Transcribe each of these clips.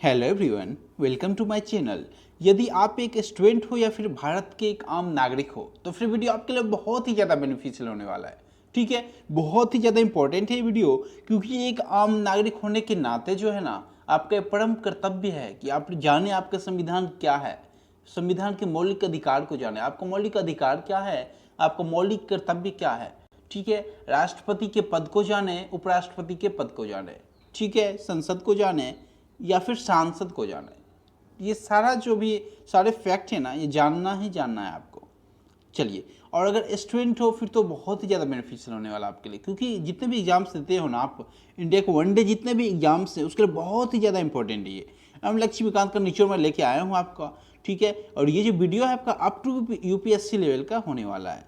Hello everyone, welcome to my channel. यदि आप एक स्टूडेंट हो या फिर भारत के एक आम नागरिक हो तो फिर वीडियो आपके लिए बहुत ही ज़्यादा बेनिफिशियल होने वाला है। ठीक है, बहुत ही ज़्यादा इंपॉर्टेंट है ये वीडियो, क्योंकि एक आम नागरिक होने के नाते जो है ना, आपका परम कर्तव्य है कि आप जाने आपका संविधान क्या है, संविधान के मौलिक अधिकार को जाने। आपका मौलिक अधिकार क्या है, आपका मौलिक कर्तव्य क्या है। ठीक है, राष्ट्रपति के पद को जाने, उपराष्ट्रपति के पद को जाने, ठीक है, संसद को जाने या फिर सांसद को जाना है। ये सारा जो भी सारे फैक्ट है ना, ये जानना ही जानना है आपको। चलिए, और अगर स्टूडेंट हो फिर तो बहुत ही ज़्यादा बेनिफिशियल होने वाला आपके लिए, क्योंकि जितने भी एग्जाम्स देते हो ना आप, इंडिया के वनडे जितने भी एग्जाम्स हैं उसके लिए बहुत ही ज़्यादा इंपॉर्टेंट है ये। हम लक्ष्मीकांत का निचोड़ में लेके आया हूँ आपका। ठीक है, और ये जो वीडियो है आपका अप टू यूपीएससी लेवल का होने वाला है।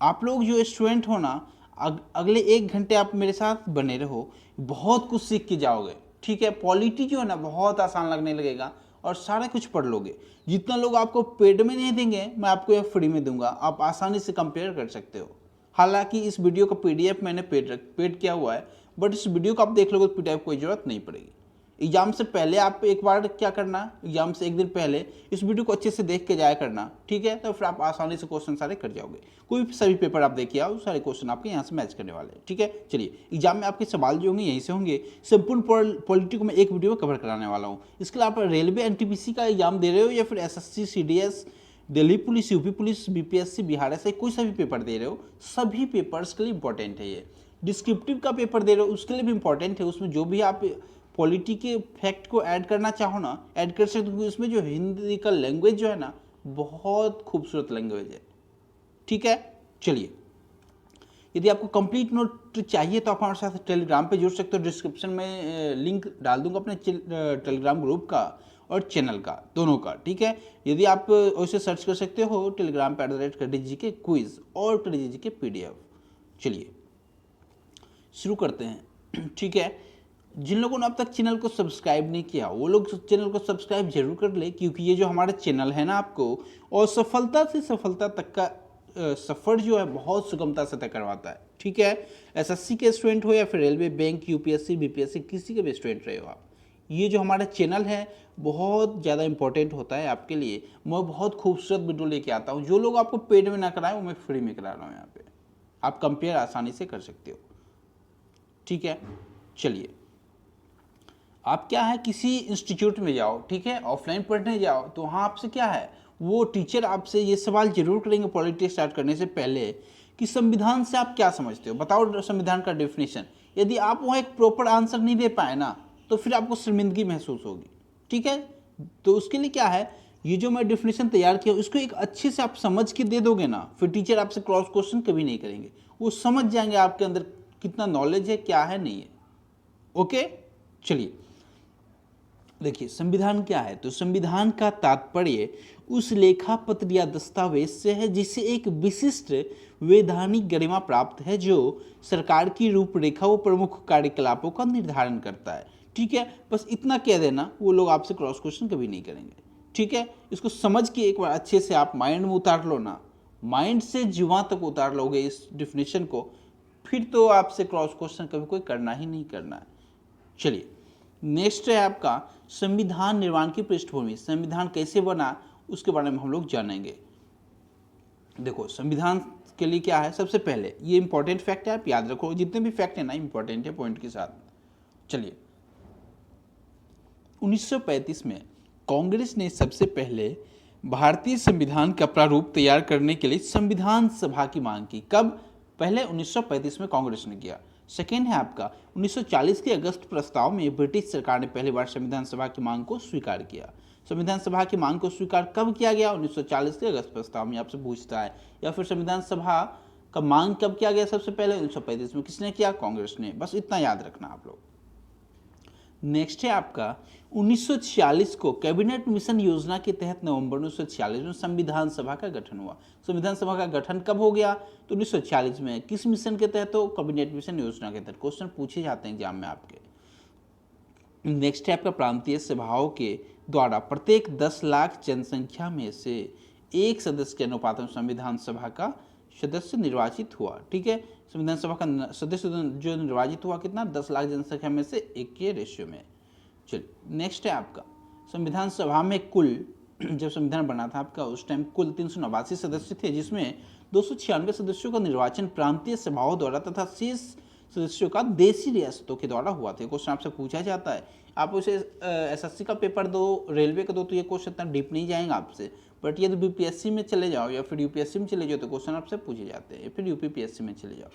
आप लोग जो स्टूडेंट हो ना, अगले 1 घंटे आप मेरे साथ बने रहो, बहुत कुछ सीख के जाओगे। ठीक है, पॉलिटी जो है ना बहुत आसान लगने लगेगा और सारा कुछ पढ़ लोगे। जितना लोग आपको पेड में नहीं देंगे, मैं आपको यह फ्री में दूंगा, आप आसानी से कंपेयर कर सकते हो। हालांकि इस वीडियो का पीडीएफ मैंने पेड किया हुआ है, बट इस वीडियो को आप देख लोगे तो पीडीएफ कोई ज़रूरत नहीं पड़ेगी। एग्जाम से पहले आप एक बार क्या करना, एग्जाम से 1 दिन पहले इस वीडियो को अच्छे से देख के जाया करना। ठीक है, तो फिर आप आसानी से क्वेश्चन सारे कर जाओगे। कोई भी सभी पेपर आप देखिए आओ, सारे क्वेश्चन आपके यहाँ से मैच करने वाले हैं। ठीक है, चलिए, एग्जाम में आपके सवाल जो होंगे यहीं से होंगे। संपूर्ण पॉलिटी को मैं एक वीडियो में कवर कराने वाला हूँ। इसके लिए आप रेलवे एनटीपीसी का एग्जाम दे रहे हो या फिर SSC CDS, Delhi police, UP police, BPSC, Bihar ऐसे कोई सा भी पेपर दे रहे हो, सभी पेपर्स के लिए इंपॉर्टेंट है ये। डिस्क्रिप्टिव का पेपर दे रहे हो उसके लिए भी इंपॉर्टेंट है। उसमें जो भी आप पॉलिटी के फैक्ट को ऐड करना चाहो ना, ऐड कर सकते हो। उसमें जो हिंदी का लैंग्वेज जो है ना, बहुत खूबसूरत लैंग्वेज है। ठीक है, चलिए, यदि आपको कंप्लीट नोट चाहिए तो आप हमारे साथ टेलीग्राम पे जुड़ सकते हो। डिस्क्रिप्शन में लिंक डाल दूंगा अपने टेलीग्राम ग्रुप का और चैनल का, दोनों का। ठीक है, यदि आप वैसे सर्च कर सकते हो टेलीग्राम पे @KDG के क्विज और KDG के पीडीएफ। चलिए शुरू करते हैं। ठीक है, जिन लोगों ने अब तक चैनल को सब्सक्राइब नहीं किया वो लोग चैनल को सब्सक्राइब जरूर कर ले, क्योंकि ये जो हमारा चैनल है ना आपको और सफलता से सफलता तक का सफ़र जो है बहुत सुगमता से तय करवाता है। ठीक है, एसएससी के स्टूडेंट हो या फिर रेलवे, बैंक, यूपीएससी, बीपीएससी, किसी के भी स्टूडेंट रहे हो आप, ये जो हमारा चैनल है बहुत ज़्यादा इंपॉर्टेंट होता है आपके लिए। मैं बहुत खूबसूरत वीडियो लेके आता हूँ। जो लोग आपको पेड में ना कराएं वो मैं फ्री में करा रहा हूँ यहाँ पे। आप कंपेयर आसानी से कर सकते हो। ठीक है, चलिए, आप क्या है किसी इंस्टीट्यूट में जाओ, ठीक है, ऑफलाइन पढ़ने जाओ तो वहाँ आपसे क्या है, वो टीचर आपसे ये सवाल जरूर करेंगे पॉलिटी स्टार्ट करने से पहले कि संविधान से आप क्या समझते हो, बताओ संविधान का डेफिनेशन। यदि आप वहाँ एक प्रॉपर आंसर नहीं दे पाए ना तो फिर आपको शर्मिंदगी महसूस होगी। ठीक है, तो उसके लिए क्या है, ये जो मैं डेफिनेशन तैयार किया उसको एक अच्छे से आप समझ के दे दोगे ना, फिर टीचर आपसे क्रॉस क्वेश्चन कभी नहीं करेंगे। वो समझ जाएंगे आपके अंदर कितना नॉलेज है, क्या है, नहीं है। ओके, चलिए, देखिए संविधान क्या है। तो संविधान का तात्पर्य उस लेखा पत्र या दस्तावेज से है जिसे एक विशिष्ट वैधानिक गरिमा प्राप्त है, जो सरकार की रूपरेखा व प्रमुख कार्यकलापों का निर्धारण करता है। ठीक है, बस इतना कह देना, वो लोग आपसे क्रॉस क्वेश्चन कभी नहीं करेंगे। ठीक है, इसको समझ के एक बार अच्छे से आप माइंड में उतार लो ना, माइंड से जुआ तक उतार लोगे इस डिफिनेशन को, फिर तो आपसे क्रॉस क्वेश्चन कभी कोई करना ही नहीं करना है। चलिए, नेक्स्ट है आपका संविधान निर्माण की पृष्ठभूमि। संविधान कैसे बना उसके बारे में हम लोग जानेंगे। देखो, संविधान के लिए क्या है, सबसे पहले ये इंपॉर्टेंट फैक्ट है, आप याद रखो, जितने भी फैक्ट है ना इंपॉर्टेंट है पॉइंट के साथ। चलिए, 1935 में कांग्रेस ने सबसे पहले भारतीय संविधान का प्रारूप तैयार करने के लिए संविधान सभा की मांग की। कब? पहले 1935 में कांग्रेस ने किया। सेकेंड है आपका 1940 के अगस्त प्रस्ताव में ब्रिटिश सरकार ने पहली बार संविधान सभा की मांग को स्वीकार किया। संविधान सभा की मांग को स्वीकार कब किया गया? 1940 के अगस्त प्रस्ताव में आपसे पूछता है। या फिर संविधान सभा का मांग कब किया गया? सबसे पहले 1935 में। किसने किया? कांग्रेस ने। बस इतना याद रखना आप लोग। नेक्स्ट है आपका 1946 को कैबिनेट मिशन योजना के तहत नवंबर 1946 में संविधान सभा का गठन हुआ। संविधान सभा का गठन कब हो गया? तो 1946 में। किस मिशन के तहत? हो कैबिनेट मिशन योजना के तहत। क्वेश्चन पूछे जाते हैं एग्जाम में आपके। नेक्स्ट है आपका प्रांतीय सभाओं के द्वारा प्रत्येक 10 लाख जनसंख्या में से एक सदस्य के अनुपात में संविधान सभा का सदस्य निर्वाचित हुआ। ठीक है, संविधान सभा का सदस्य जो निर्वाचित हुआ कितना? 10 लाख जनसंख्या में से एक के रेशियो में। चलिए नेक्स्ट है आपका संविधान सभा में कुल जब संविधान बना था आपका उस टाइम कुल 389 सदस्य थे, जिसमें 296 सदस्यों का निर्वाचन प्रांतीय सभाओं द्वारा तथा शेष सदस्यों का देशी रियासतों के द्वारा हुआ था। क्वेश्चन आपसे पूछा जाता है, आप उसे एसएससी का पेपर दो, रेलवे का दो, तो ये क्वेश्चन इतना डीप नहीं जाएगा आपसे, बट यदि बीपीएससी में चले जाओ या फिर यूपीएससी में चले जाओ तो क्वेश्चन आपसे पूछे जाते हैं, या फिर यूपीपीएससी में चले जाओ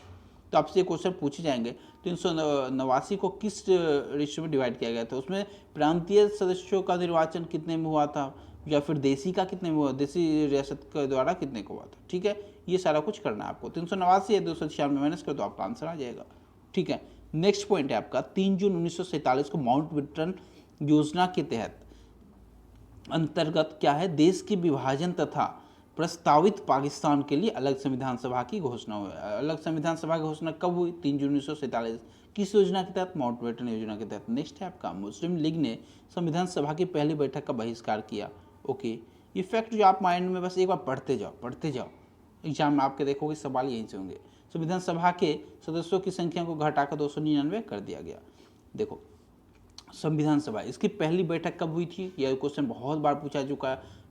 तो आपसे ये क्वेश्चन पूछे जाएंगे। 389 को किस रेशियो में डिवाइड किया गया था, उसमें प्रांतीय सदस्यों का निर्वाचन कितने में हुआ था, या फिर देशी का कितने में हुआ, देशी रियासत के द्वारा कितने को हुआ था। ठीक है, ये सारा कुछ करना है आपको। 389 है 296 माइनस कर तो आपका आंसर आ जाएगा। ठीक है, नेक्स्ट पॉइंट है आपका 3 जून 1947 को माउंट बेटन योजना के तहत अंतर्गत क्या है, देश के विभाजन तथा प्रस्तावित पाकिस्तान के लिए अलग संविधान सभा की घोषणा हुई। अलग संविधान सभा की घोषणा कब हुई, 3 जून 1947। किस योजना के तहत, माउंट बेटन योजना के तहत। नेक्स्ट है आपका मुस्लिम लीग ने संविधान सभा की पहली बैठक का बहिष्कार किया। ओके, ये फैक्ट जो आप माइंड में बस एक बार पढ़ते जाओ, एग्जाम में आपके देखोगे सवाल यहीं से होंगे। संविधान सभा के सदस्यों की संख्या को घटाकर 299 कर दिया गया। देखो संविधान सभा इसकी पहली बैठक कब हुई थी, यह क्वेश्चन बहुत बार पूछा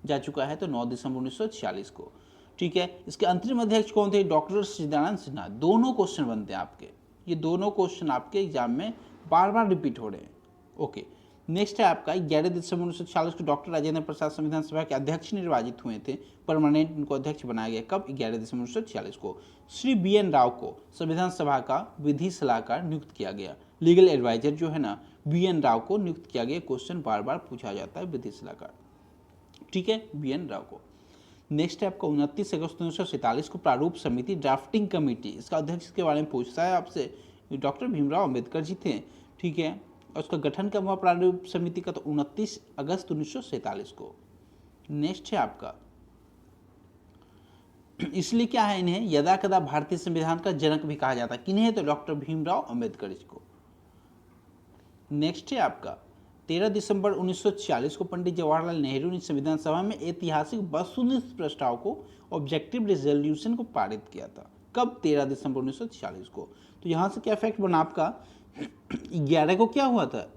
जा चुका है, तो 9 दिसंबर 1946 को। ठीक है, इसके अंतरिम अध्यक्ष कौन थे, डॉक्टर सच्चिदानंद सिन्हा। दोनों क्वेश्चन बनते हैं आपके, ये दोनों क्वेश्चन आपके एग्जाम में बार बार रिपीट हो रहे हैं। ओके, नेक्स्ट है आपका 11 दिसंबर 1946 को डॉक्टर राजेंद्र प्रसाद संविधान सभा के अध्यक्ष निर्वाचित हुए थे। परमानेंट उनको अध्यक्ष बनाया गया कब, 11 दिसंबर 1946 को। श्री BN राव को संविधान सभा का विधि सलाहकार नियुक्त किया गया। लीगल एडवाइजर जो है ना, BN राव को नियुक्त किया गया। क्वेश्चन बार बार पूछा जाता है, विधि सलाहकार। ठीक है, BN राव को। नेक्स्ट है आपका 29 अगस्त 1947 को प्रारूप समिति ड्राफ्टिंग कमेटी, इसका अध्यक्ष के बारे में पूछता है आपसे, डॉक्टर भीमराव अंबेडकर जी थे। ठीक है, और उसका गठन कब हुआ प्रारूप समिति का, तो 29 अगस्त 1947 को। नेक्स्ट है आपका, इसलिए क्या है, इन्हें यदा कदा भारतीय संविधान का जनक भी कहा जाता है। किन्हें, तो डॉक्टर भीमराव अंबेडकर जी को। नेक्स्ट है आपका 13 दिसंबर 1946 को पंडित जवाहरलाल नेहरू ने संविधान सभा में ऐतिहासिक वसुनिष्ठ प्रस्ताव को, ऑब्जेक्टिव रेजोल्यूशन को पारित किया था। कब, 13 दिसंबर 1946 को। तो यहाँ से क्या फैक्ट बना आपका, 11 को क्या हुआ था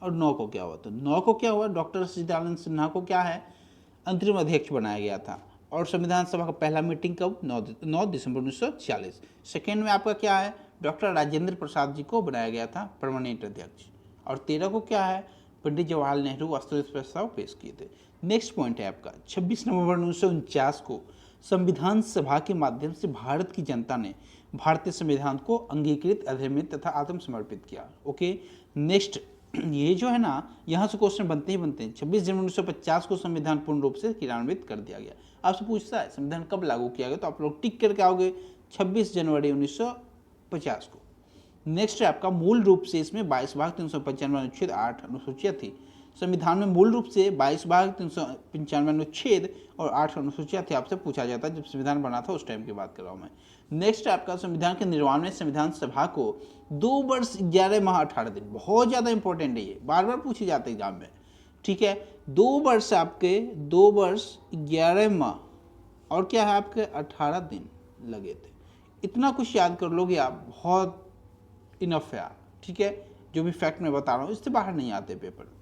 और 9 को क्या हुआ था। 9 को क्या हुआ, डॉक्टर सच्चिदानंद सिन्हा को क्या है, अंतरिम अध्यक्ष बनाया गया था। और संविधान सभा का पहला मीटिंग कब, 9 दिसंबर 1946। सेकेंड में आपका क्या है, डॉक्टर राजेंद्र प्रसाद जी को बनाया गया था परमानेंट अध्यक्ष। और 13 को क्या है, पंडित जवाहरलाल नेहरू वास्तविक प्रस्ताव पेश किए थे। नेक्स्ट पॉइंट है आपका 26 नवंबर 1949 को संविधान सभा के माध्यम से भारत की जनता ने भारतीय संविधान को अंगीकृत, अधिनियमित तथा आत्मसमर्पित किया। ओके, नेक्स्ट ये जो है ना, यहाँ से क्वेश्चन बनते हैं। 26 जनवरी 1950 को संविधान पूर्ण रूप से क्रियान्वित कर दिया गया। आपसे पूछता है संविधान कब लागू किया गया, तो आप लोग टिक करके आओगे 26 जनवरी 1950 को। नेक्स्ट है आपका मूल रूप से इसमें 22 भाग 395 अनुच्छेद 8 अनुसूचियाँ थी। संविधान में मूल रूप से 22 भाग 395 अनुच्छेद और 8 अनुसूचियाँ थी। आपसे पूछा जाता है, जब संविधान बना था उस टाइम की बात कर रहा हूँ मैं। नेक्स्ट आपका संविधान के निर्माण में संविधान सभा को 2 वर्ष 11 माह 18 दिन, बहुत ज़्यादा इंपॉर्टेंट है ये, बार बार पूछे जाते एग्जाम में। ठीक है, 2 वर्ष आपके 2 वर्ष 11 माह और क्या है आपके 18 दिन लगे थे। इतना कुछ याद कर लोगे आप, बहुत इनफ है। ठीक है, जो भी फैक्ट मैं बता रहा हूँ इससे बाहर नहीं आते पेपर।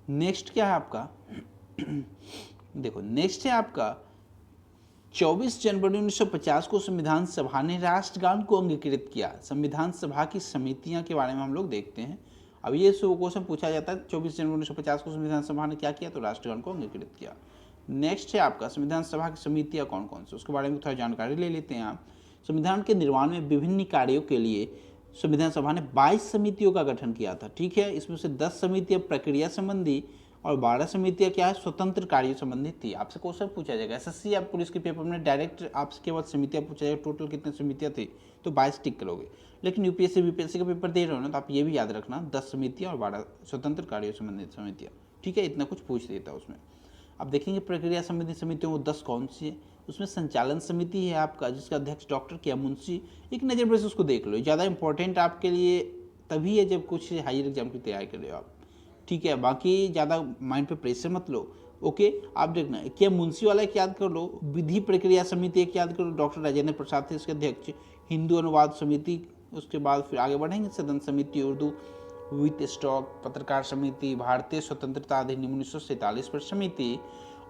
नेक्स्ट क्या है आपका देखो, नेक्स्ट है आपका 24 जनवरी 1950 को संविधान सभा ने राष्ट्रगान को अंगीकृत किया। संविधान सभा की समितियां के बारे में हम लोग देखते हैं। अब ये क्वेश्चन पूछा जाता है, 24 जनवरी 1950 को संविधान सभा ने क्या किया, तो राष्ट्रगान को अंगीकृत किया। नेक्स्ट है आपका संविधान सभा की समितियां कौन कौन सी, उसके बारे में थोड़ा जानकारी ले लेते हैं आप। संविधान के निर्माण में विभिन्न कार्यों के लिए संविधान सभा ने 22 समितियों का गठन किया था। ठीक है, इसमें से 10 समितियां प्रक्रिया संबंधी और 12 समितियां क्या है, स्वतंत्र कार्यों संबंधित थी। आपसे क्वेश्चन पूछा जाएगा एसएससी या पुलिस के पेपर में डायरेक्ट आपसे केवल समितियां पूछा जाएगा, टोटल कितनी समितियां थी, तो 22 टिक करोगे। लेकिन यूपीएससी बीपीएससी का पेपर दे रहे हो ना, तो आप ये भी याद रखना 10 समितियां और 12 स्वतंत्र कार्यों संबंधित समितियां। ठीक है, इतना कुछ पूछ देता है उसमें। अब देखेंगे प्रक्रिया संबंधी समितियों वो 10 कौन सी है। उसमें संचालन समिति है आपका, जिसका अध्यक्ष डॉक्टर के मुंशी। एक नज़र पर से उसको देख लो, ज़्यादा इंपॉर्टेंट आपके लिए तभी है जब कुछ हायर एग्जाम की तैयारी कर रहे हो आप। ठीक है, बाकी ज़्यादा माइंड पे प्रेशर मत लो। ओके, आप देखना क्या मुंशी वाला एक याद कर लो, विधि प्रक्रिया समिति एक याद कर लो, डॉक्टर राजेंद्र प्रसाद थे इसके अध्यक्ष। हिंदू अनुवाद समिति, उसके बाद फिर आगे बढ़ेंगे सदन समिति उर्दू वित्त स्टॉक पत्रकार समिति, भारतीय स्वतंत्रता अधिनियम 1947 पर समिति,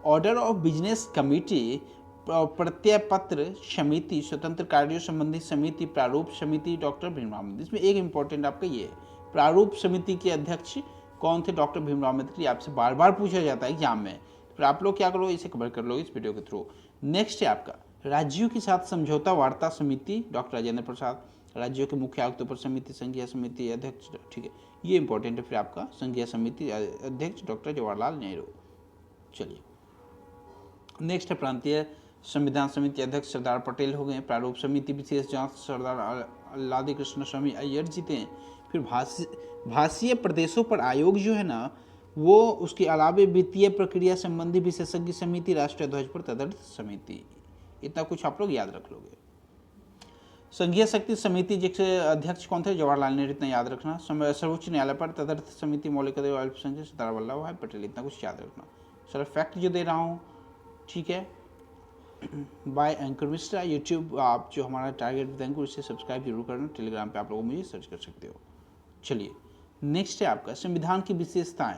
ऑर्डर ऑफ बिजनेस कमेटी, प्रत्यय पत्र समिति, स्वतंत्र कार्यों संबंधी समिति, प्रारूप समिति, डॉक्टर भीमराव अम्बेडकर। इसमें एक इंपॉर्टेंट आपका ये है, प्रारूप समिति के अध्यक्ष कौन थे? डॉक्टर भीमराव अम्बेडकर। आपसे बार बार पूछा जाता है एग्जाम में, फिर आप लोग क्या करो, इसे कवर कर लो इस वीडियो के थ्रू। नेक्स्ट है आपका राज्यों के साथ समझौता वार्ता समिति, डॉक्टर राजेंद्र प्रसाद। राज्यों के मुख्य आयुक्तों पर समिति, संघीय समिति अध्यक्ष, ठीक है, ये इंपॉर्टेंट है। फिर आपका संघीय समिति अध्यक्ष डॉक्टर जवाहरलाल नेहरू। चलिए नेक्स्ट है प्रांतीय संविधान समिति अध्यक्ष सरदार पटेल हो गए। प्रारूप समिति विशेष जांच सरदार लादी कृष्ण स्वामी अय्यर जी थे। फिर भाषीय प्रदेशों पर आयोग जो है ना वो, उसके अलावे वित्तीय प्रक्रिया संबंधी विशेषज्ञ समिति, राष्ट्रीय ध्वज पर तदर्थ समिति। इतना कुछ आप लोग याद रख लोगे। संघीय शक्ति समिति जिसके अध्यक्ष कौन थे? जवाहरलाल नेहरू, इतना याद रखना। सर्वोच्च न्यायालय पर तदर्थ समिति मौलिक अधिकार अल्पसंख्यक सरदार वल्लभ भाई पटेल। इतना कुछ याद रखना। सर फैक्ट जो दे रहा हूँ, ठीक है, बाय एंकर मिस्टर यूट्यूब, आप जो हमारा टारगेट विद एंकर उसे सब्सक्राइब जरूर करना। टेलीग्राम पे आप लोग मुझे सर्च कर सकते हो। चलिए नेक्स्ट है आपका संविधान की विशेषताएं।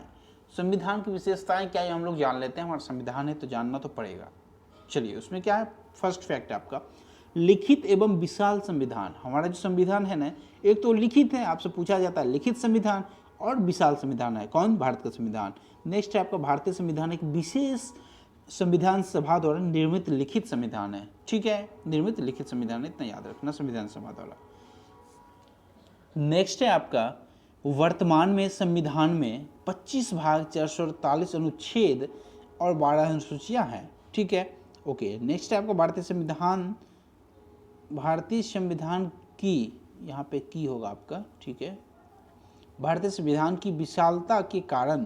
संविधान की विशेषताएं क्या है हम लोग जान लेते हैं। हमारा संविधान है तो जानना तो पड़ेगा। चलिए उसमें क्या है, फर्स्ट फैक्ट आपका लिखित एवं विशाल संविधान। हमारा जो संविधान है ना, एक तो लिखित है, आपसे पूछा जाता है लिखित संविधान, और विशाल संविधान है। कौन? भारत का संविधान। नेक्स्ट है आपका भारतीय संविधान एक विशेष संविधान सभा द्वारा निर्मित लिखित संविधान है। ठीक है, निर्मित लिखित संविधान है, इतना याद रखना, संविधान सभा द्वारा। नेक्स्ट है आपका वर्तमान में संविधान में 25 भाग, 448 अनुच्छेद और 12 अनुसूचियां हैं। ठीक है, ओके। नेक्स्ट है आपका भारतीय संविधान की, यहाँ पे की होगा आपका, ठीक है। भारतीय संविधान की विशालता के कारण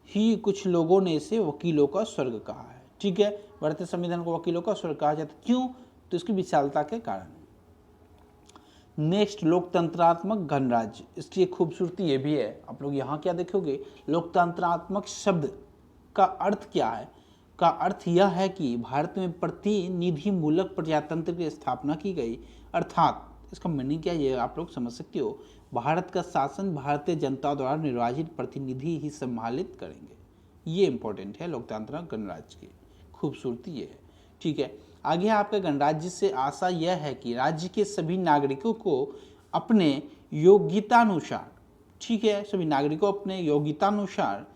ही कुछ लोगों ने इसे वकीलों का स्वर्ग कहा है। ठीक है, भारतीय संविधान को वकीलों का स्वर्ग कहा जाता है। क्यों? तो इसकी विशालता के कारण। नेक्स्ट लोकतंत्रात्मक गणराज्य। इसकी एक खूबसूरती ये भी है, आप लोग यहाँ क्या देखोगे, लोकतंत्रात्मक शब्द का अर्थ क्या है? का अर्थ यह है कि भारत में प्रतिनिधि मूलक प्रजातंत्र की स्थापना की गई। अर्थात इसका मीनिंग क्या है ये आप लोग समझ सकते हो, भारत का शासन भारतीय जनता द्वारा निर्वाचित प्रतिनिधि ही संभालित करेंगे। ये इंपॉर्टेंट है लोकतांत्रिक गणराज्य की खूबसूरती ये है। ठीक है, आगे आपका गणराज्य से आशा यह है कि राज्य के सभी नागरिकों को अपने योग्यतानुसार, ठीक है, सभी नागरिकों को अपने योग्यतानुसार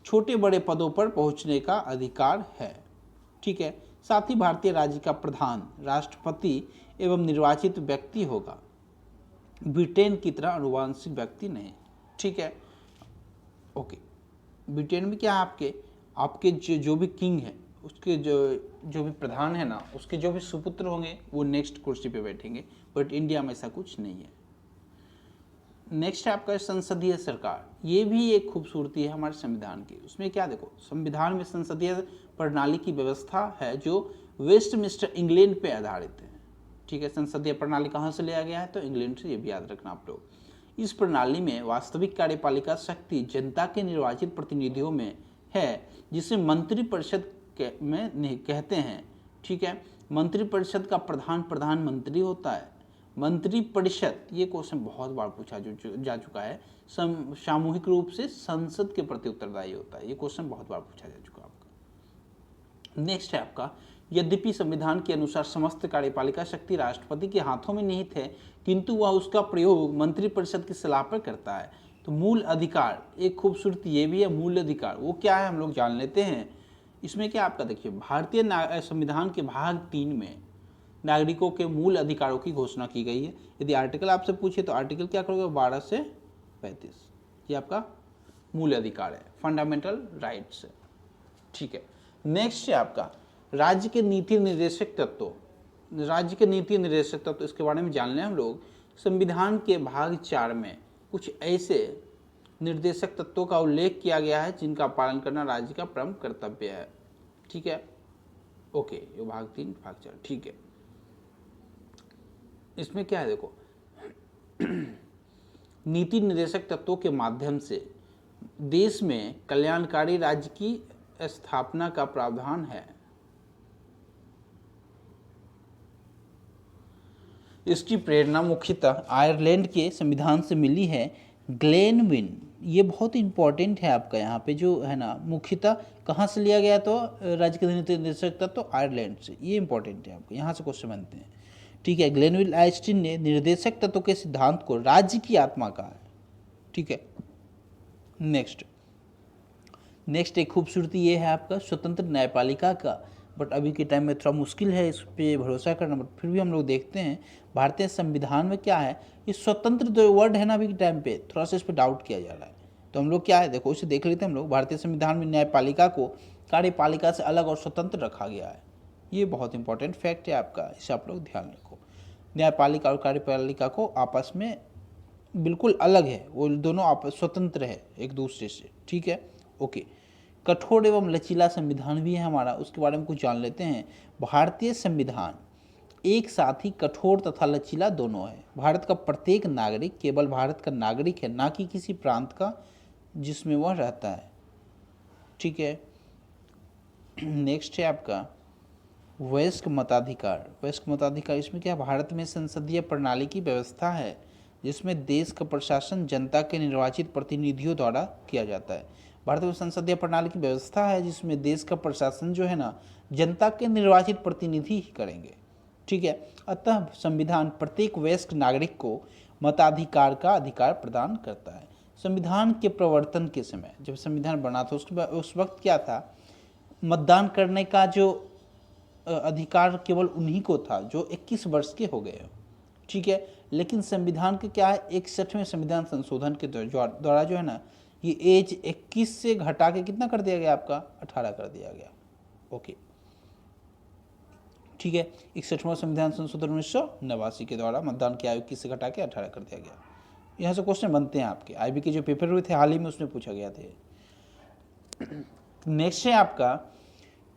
छोटे बड़े पदों पर पहुंचने का अधिकार है। ठीक है, साथ ही भारतीय राज्य का प्रधान राष्ट्रपति एवं निर्वाचित व्यक्ति होगा, ब्रिटेन की तरह अनुवांशिक व्यक्ति नहीं। ठीक है, ओके। ब्रिटेन में क्या है, आपके जो भी किंग है उसके जो भी प्रधान है ना, उसके जो भी सुपुत्र होंगे वो नेक्स्ट कुर्सी पे बैठेंगे, बट इंडिया में ऐसा कुछ नहीं है। नेक्स्ट है आपका संसदीय सरकार। ये भी एक खूबसूरती है हमारे संविधान की। उसमें क्या देखो, संविधान में संसदीय प्रणाली की व्यवस्था है जो वेस्टमिंस्टर इंग्लैंड पे आधारित है। ठीक है, संसदीय प्रणाली कहाँ से लिया गया है? तो इंग्लैंड से। ये भी याद रखना आप लोग। इस प्रणाली में वास्तविक कार्यपालिका शक्ति जनता के निर्वाचित प्रतिनिधियों में है, जिसे मंत्रिपरिषद में कहते हैं। ठीक है, मंत्रिपरिषद का प्रधान प्रधानमंत्री होता है। मंत्रिपरिषद, ये क्वेश्चन बहुत बार पूछा जा चुका है, सामूहिक रूप से संसद के प्रति उत्तरदायी होता है। ये क्वेश्चन बहुत बार पूछा जा चुका है आपका। नेक्स्ट है आपका यद्यपि संविधान के अनुसार समस्त कार्यपालिका शक्ति राष्ट्रपति के हाथों में निहित है, किंतु वह उसका प्रयोग मंत्रिपरिषद की सलाह पर करता है। तो मूल अधिकार, एक खूबसूरती ये भी है, मूल अधिकार वो क्या है हम लोग जान लेते हैं। इसमें क्या आपका देखिए, भारतीय संविधान के भाग 3 में नागरिकों के मूल अधिकारों की घोषणा की गई है। यदि आर्टिकल आपसे पूछे तो आर्टिकल क्या करोगे, 12 से 35, ये आपका मूल अधिकार है, फंडामेंटल राइट्स है। ठीक है, नेक्स्ट है आपका राज्य के नीति निर्देशक तत्व। राज्य के नीति निर्देशक तत्व, इसके बारे में जान लें हम लोग। संविधान के भाग 4 में कुछ ऐसे निर्देशक तत्वों का उल्लेख किया गया है जिनका पालन करना राज्य का प्रमुख कर्तव्य है। ठीक है, ओके, ये भाग 3 भाग 4। ठीक है, इसमें क्या है देखो, नीति निर्देशक तत्वों के माध्यम से देश में कल्याणकारी राज्य की स्थापना का प्रावधान है। इसकी प्रेरणा मुख्यतः आयरलैंड के संविधान से मिली है, ग्लेनविन, ये बहुत इंपॉर्टेंट है आपका यहाँ पे जो है ना, मुख्यतः कहाँ से लिया गया, तो राज्य के निर्देशक तत्व तो आयरलैंड से, ये इंपॉर्टेंट है आपको, यहाँ से क्वेश्चन बनते हैं। ठीक है, ग्लेनविल आइंस्टीन ने निर्देशक तत्व के सिद्धांत को राज्य की आत्मा कहा है। ठीक है, नेक्स्ट एक खूबसूरती ये है आपका स्वतंत्र न्यायपालिका का, बट अभी के टाइम में थोड़ा मुश्किल है इस पे भरोसा करना, बट फिर भी हम लोग देखते हैं भारतीय संविधान में क्या है, ये स्वतंत्र जो वर्ड है ना, अभी के टाइम पे थोड़ा सा इस पर डाउट किया जा रहा है। तो हम लोग क्या है, देखो इसे देख लेते हैं हम लोग। भारतीय संविधान में न्यायपालिका को कार्यपालिका से अलग और स्वतंत्र रखा गया है। ये बहुत इंपॉर्टेंट फैक्ट है आपका, इसे आप लोग ध्यान रखो। न्यायपालिका और कार्यपालिका को आपस में बिल्कुल अलग है, वो दोनों आपस स्वतंत्र है एक दूसरे से। ठीक है, ओके। कठोर एवं लचीला संविधान भी है हमारा, उसके बारे में कुछ जान लेते हैं। भारतीय संविधान एक साथ ही कठोर तथा लचीला दोनों है। भारत का प्रत्येक नागरिक केवल भारत का नागरिक है, ना कि किसी प्रांत का जिसमें वह रहता है। ठीक है, नेक्स्ट है आपका वयस्क मताधिकार। वयस्क मताधिकार, इसमें क्या, भारत में संसदीय प्रणाली की व्यवस्था है जिसमें देश का प्रशासन जनता के निर्वाचित प्रतिनिधियों द्वारा किया जाता है। भारत में संसदीय प्रणाली की व्यवस्था है जिसमें देश का प्रशासन जो है ना, जनता के निर्वाचित प्रतिनिधि ही करेंगे। ठीक है, अतः संविधान प्रत्येक वयस्क नागरिक को मताधिकार का अधिकार प्रदान करता है। संविधान के प्रवर्तन के समय, जब संविधान बना था उस वक्त क्या था, मतदान करने का जो अधिकार केवल उन्हीं को था जो 21 वर्ष के हो गए। ठीक है, लेकिन संविधान के क्या है, 61वें संविधान संशोधन के द्वारा जो है ना, ये एज 21 से घटा के कितना कर दिया गया आपका, 18 कर दिया गया। ओके, ठीक है, 61वां संविधान संशोधन 1989 के द्वारा मतदान की आयु 21 से घटा के 18 कर दिया गया। यहाँ से क्वेश्चन बनते हैं आपके आईबी के जो पेपर हुए थे हाल ही में, उसमें पूछा गया थे। नेक्स्ट है आपका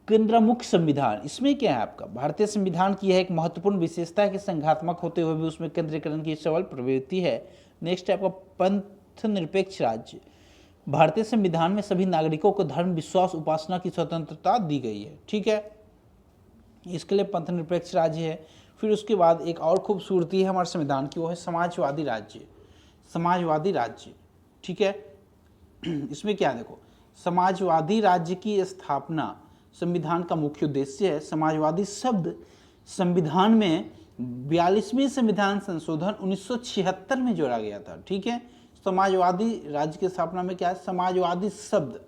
केंद्रामुख संविधान। इसमें क्या है आपका, भारतीय संविधान की यह एक महत्वपूर्ण विशेषता है कि संघात्मक होते हुए भी उसमें केंद्रीकरण की सबल प्रवृत्ति है। नेक्स्ट है आपका पंथ निरपेक्ष राज्य। भारतीय संविधान में सभी नागरिकों को धर्म, विश्वास, उपासना की स्वतंत्रता दी गई है। ठीक है, इसके लिए पंथ निरपेक्ष राज्य है। फिर उसके बाद एक और खूबसूरती है हमारे संविधान की, वो है समाजवादी राज्य। समाजवादी राज्य, ठीक है, इसमें क्या देखो, समाजवादी राज्य की स्थापना संविधान का मुख्य उद्देश्य है। समाजवादी शब्द संविधान में 42वें संविधान संशोधन 1976 में जोड़ा गया था। ठीक है, समाजवादी राज्य की स्थापना में क्या है, समाजवादी शब्द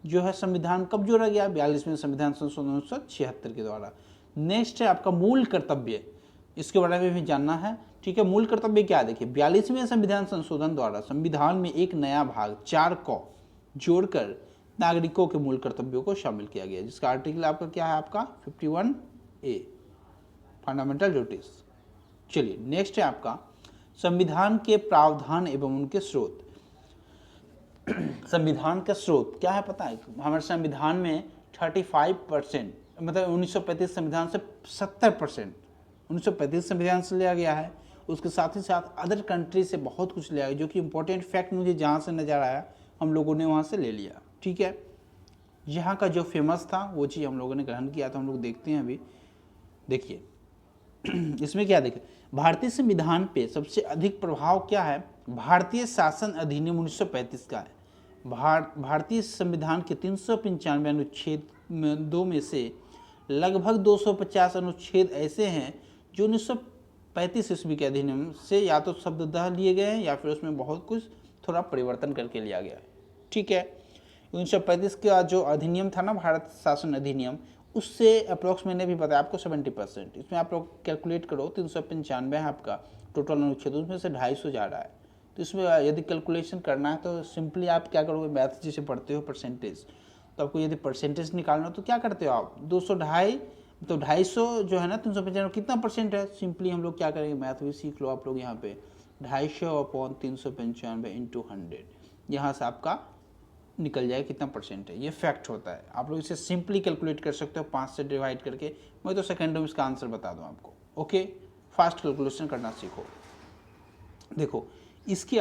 जो है संविधान कब जोड़ा गया, 42वें संविधान संशोधन 1976 के द्वारा। नेक्स्ट है आपका मूल कर्तव्य, इसके बारे में भी जानना है। ठीक है, मूल कर्तव्य क्या है, देखिए 42वें संविधान संशोधन द्वारा संविधान में एक नया भाग 4 को जोड़कर नागरिकों के मूल कर्तव्यों को शामिल किया गया, जिसका आर्टिकल आपका क्या है, आपका 51A फंडामेंटल ड्यूटीज। चलिए नेक्स्ट है आपका संविधान के प्रावधान एवं उनके स्रोत। संविधान का स्रोत क्या है पता है, हमारे संविधान में 35%, मतलब 1935 संविधान से 70% 1935 संविधान से लिया गया है। उसके साथ ही साथ अदर कंट्री से बहुत कुछ लिया गया, जो कि इंपॉर्टेंट फैक्ट मुझे जहाँ से नजर आया हम लोगों ने वहाँ से ले लिया। ठीक है, यहाँ का जो फेमस था वो चीज़ हम लोगों ने ग्रहण किया था। हम लोग देखते हैं अभी, देखिए इसमें क्या देखिए, भारतीय संविधान पे सबसे अधिक प्रभाव क्या है, भारतीय शासन अधिनियम 1935 का है। भारतीय संविधान के 395 अनुच्छेद 2 में से लगभग 250 अनुच्छेद ऐसे हैं जो 1935 ईस्वी के अधिनियम से या तो शब्दतः लिए गए हैं या फिर उसमें बहुत कुछ थोड़ा परिवर्तन करके लिया गया है। ठीक है, 1935 का जो अधिनियम था ना, भारत शासन अधिनियम, उससे अप्रोक्स मैंने भी बताया आपको 70%। इसमें आप लोग कैलकुलेट करो, 395 है आपका टोटल अनुच्छेद, उसमें से 250 जा रहा है। तो इसमें यदि कैलकुलेशन करना है तो सिंपली आप क्या करोगे, मैथ जैसे पढ़ते हो परसेंटेज, तो आपको यदि परसेंटेज निकालना हो तो क्या करते हो आप, 200 250 तो 250 जो है ना 395 कितना परसेंट है, सिंपली हम लोग क्या करेंगे, मैथ भी सीख लो आप लोग यहाँ पे, 250/395 × 100, यहाँ से आपका निकल जाए कितना परसेंट है। ये फैक्ट होता है, आप लोग इसे सिंपली कैलकुलेट कर सकते हो 5 से डिवाइड करके। मैं तो सेकेंडों में इसका आंसर बता दूं आपको। ओके, फास्ट कैलकुलेशन करना सीखो। देखो इसके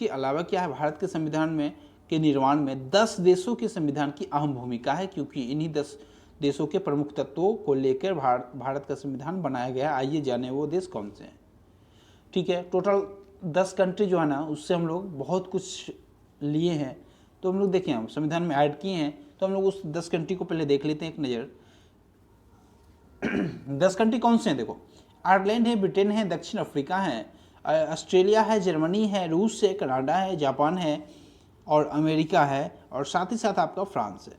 अलावा क्या है, भारत के संविधान में के निर्माण में 10 देशों के संविधान की अहम भूमिका है, क्योंकि इन्हीं 10 देशों के प्रमुख तत्वों को लेकर भारत का संविधान बनाया गया है। आइए जाने वो देश कौन से हैं। ठीक है, टोटल 10 कंट्री जो है ना उससे हम लोग बहुत कुछ लिए हैं। तो हम लोग देखें, हम संविधान में ऐड किए हैं, तो हम लोग उस 10 कंट्री को पहले देख लेते हैं एक नज़र। 10 कंट्री कौन से हैं देखो, आयरलैंड है, ब्रिटेन है, दक्षिण अफ्रीका है, ऑस्ट्रेलिया है, जर्मनी है, रूस है, कनाडा है, जापान है और अमेरिका है, और साथ ही साथ आपका फ्रांस है।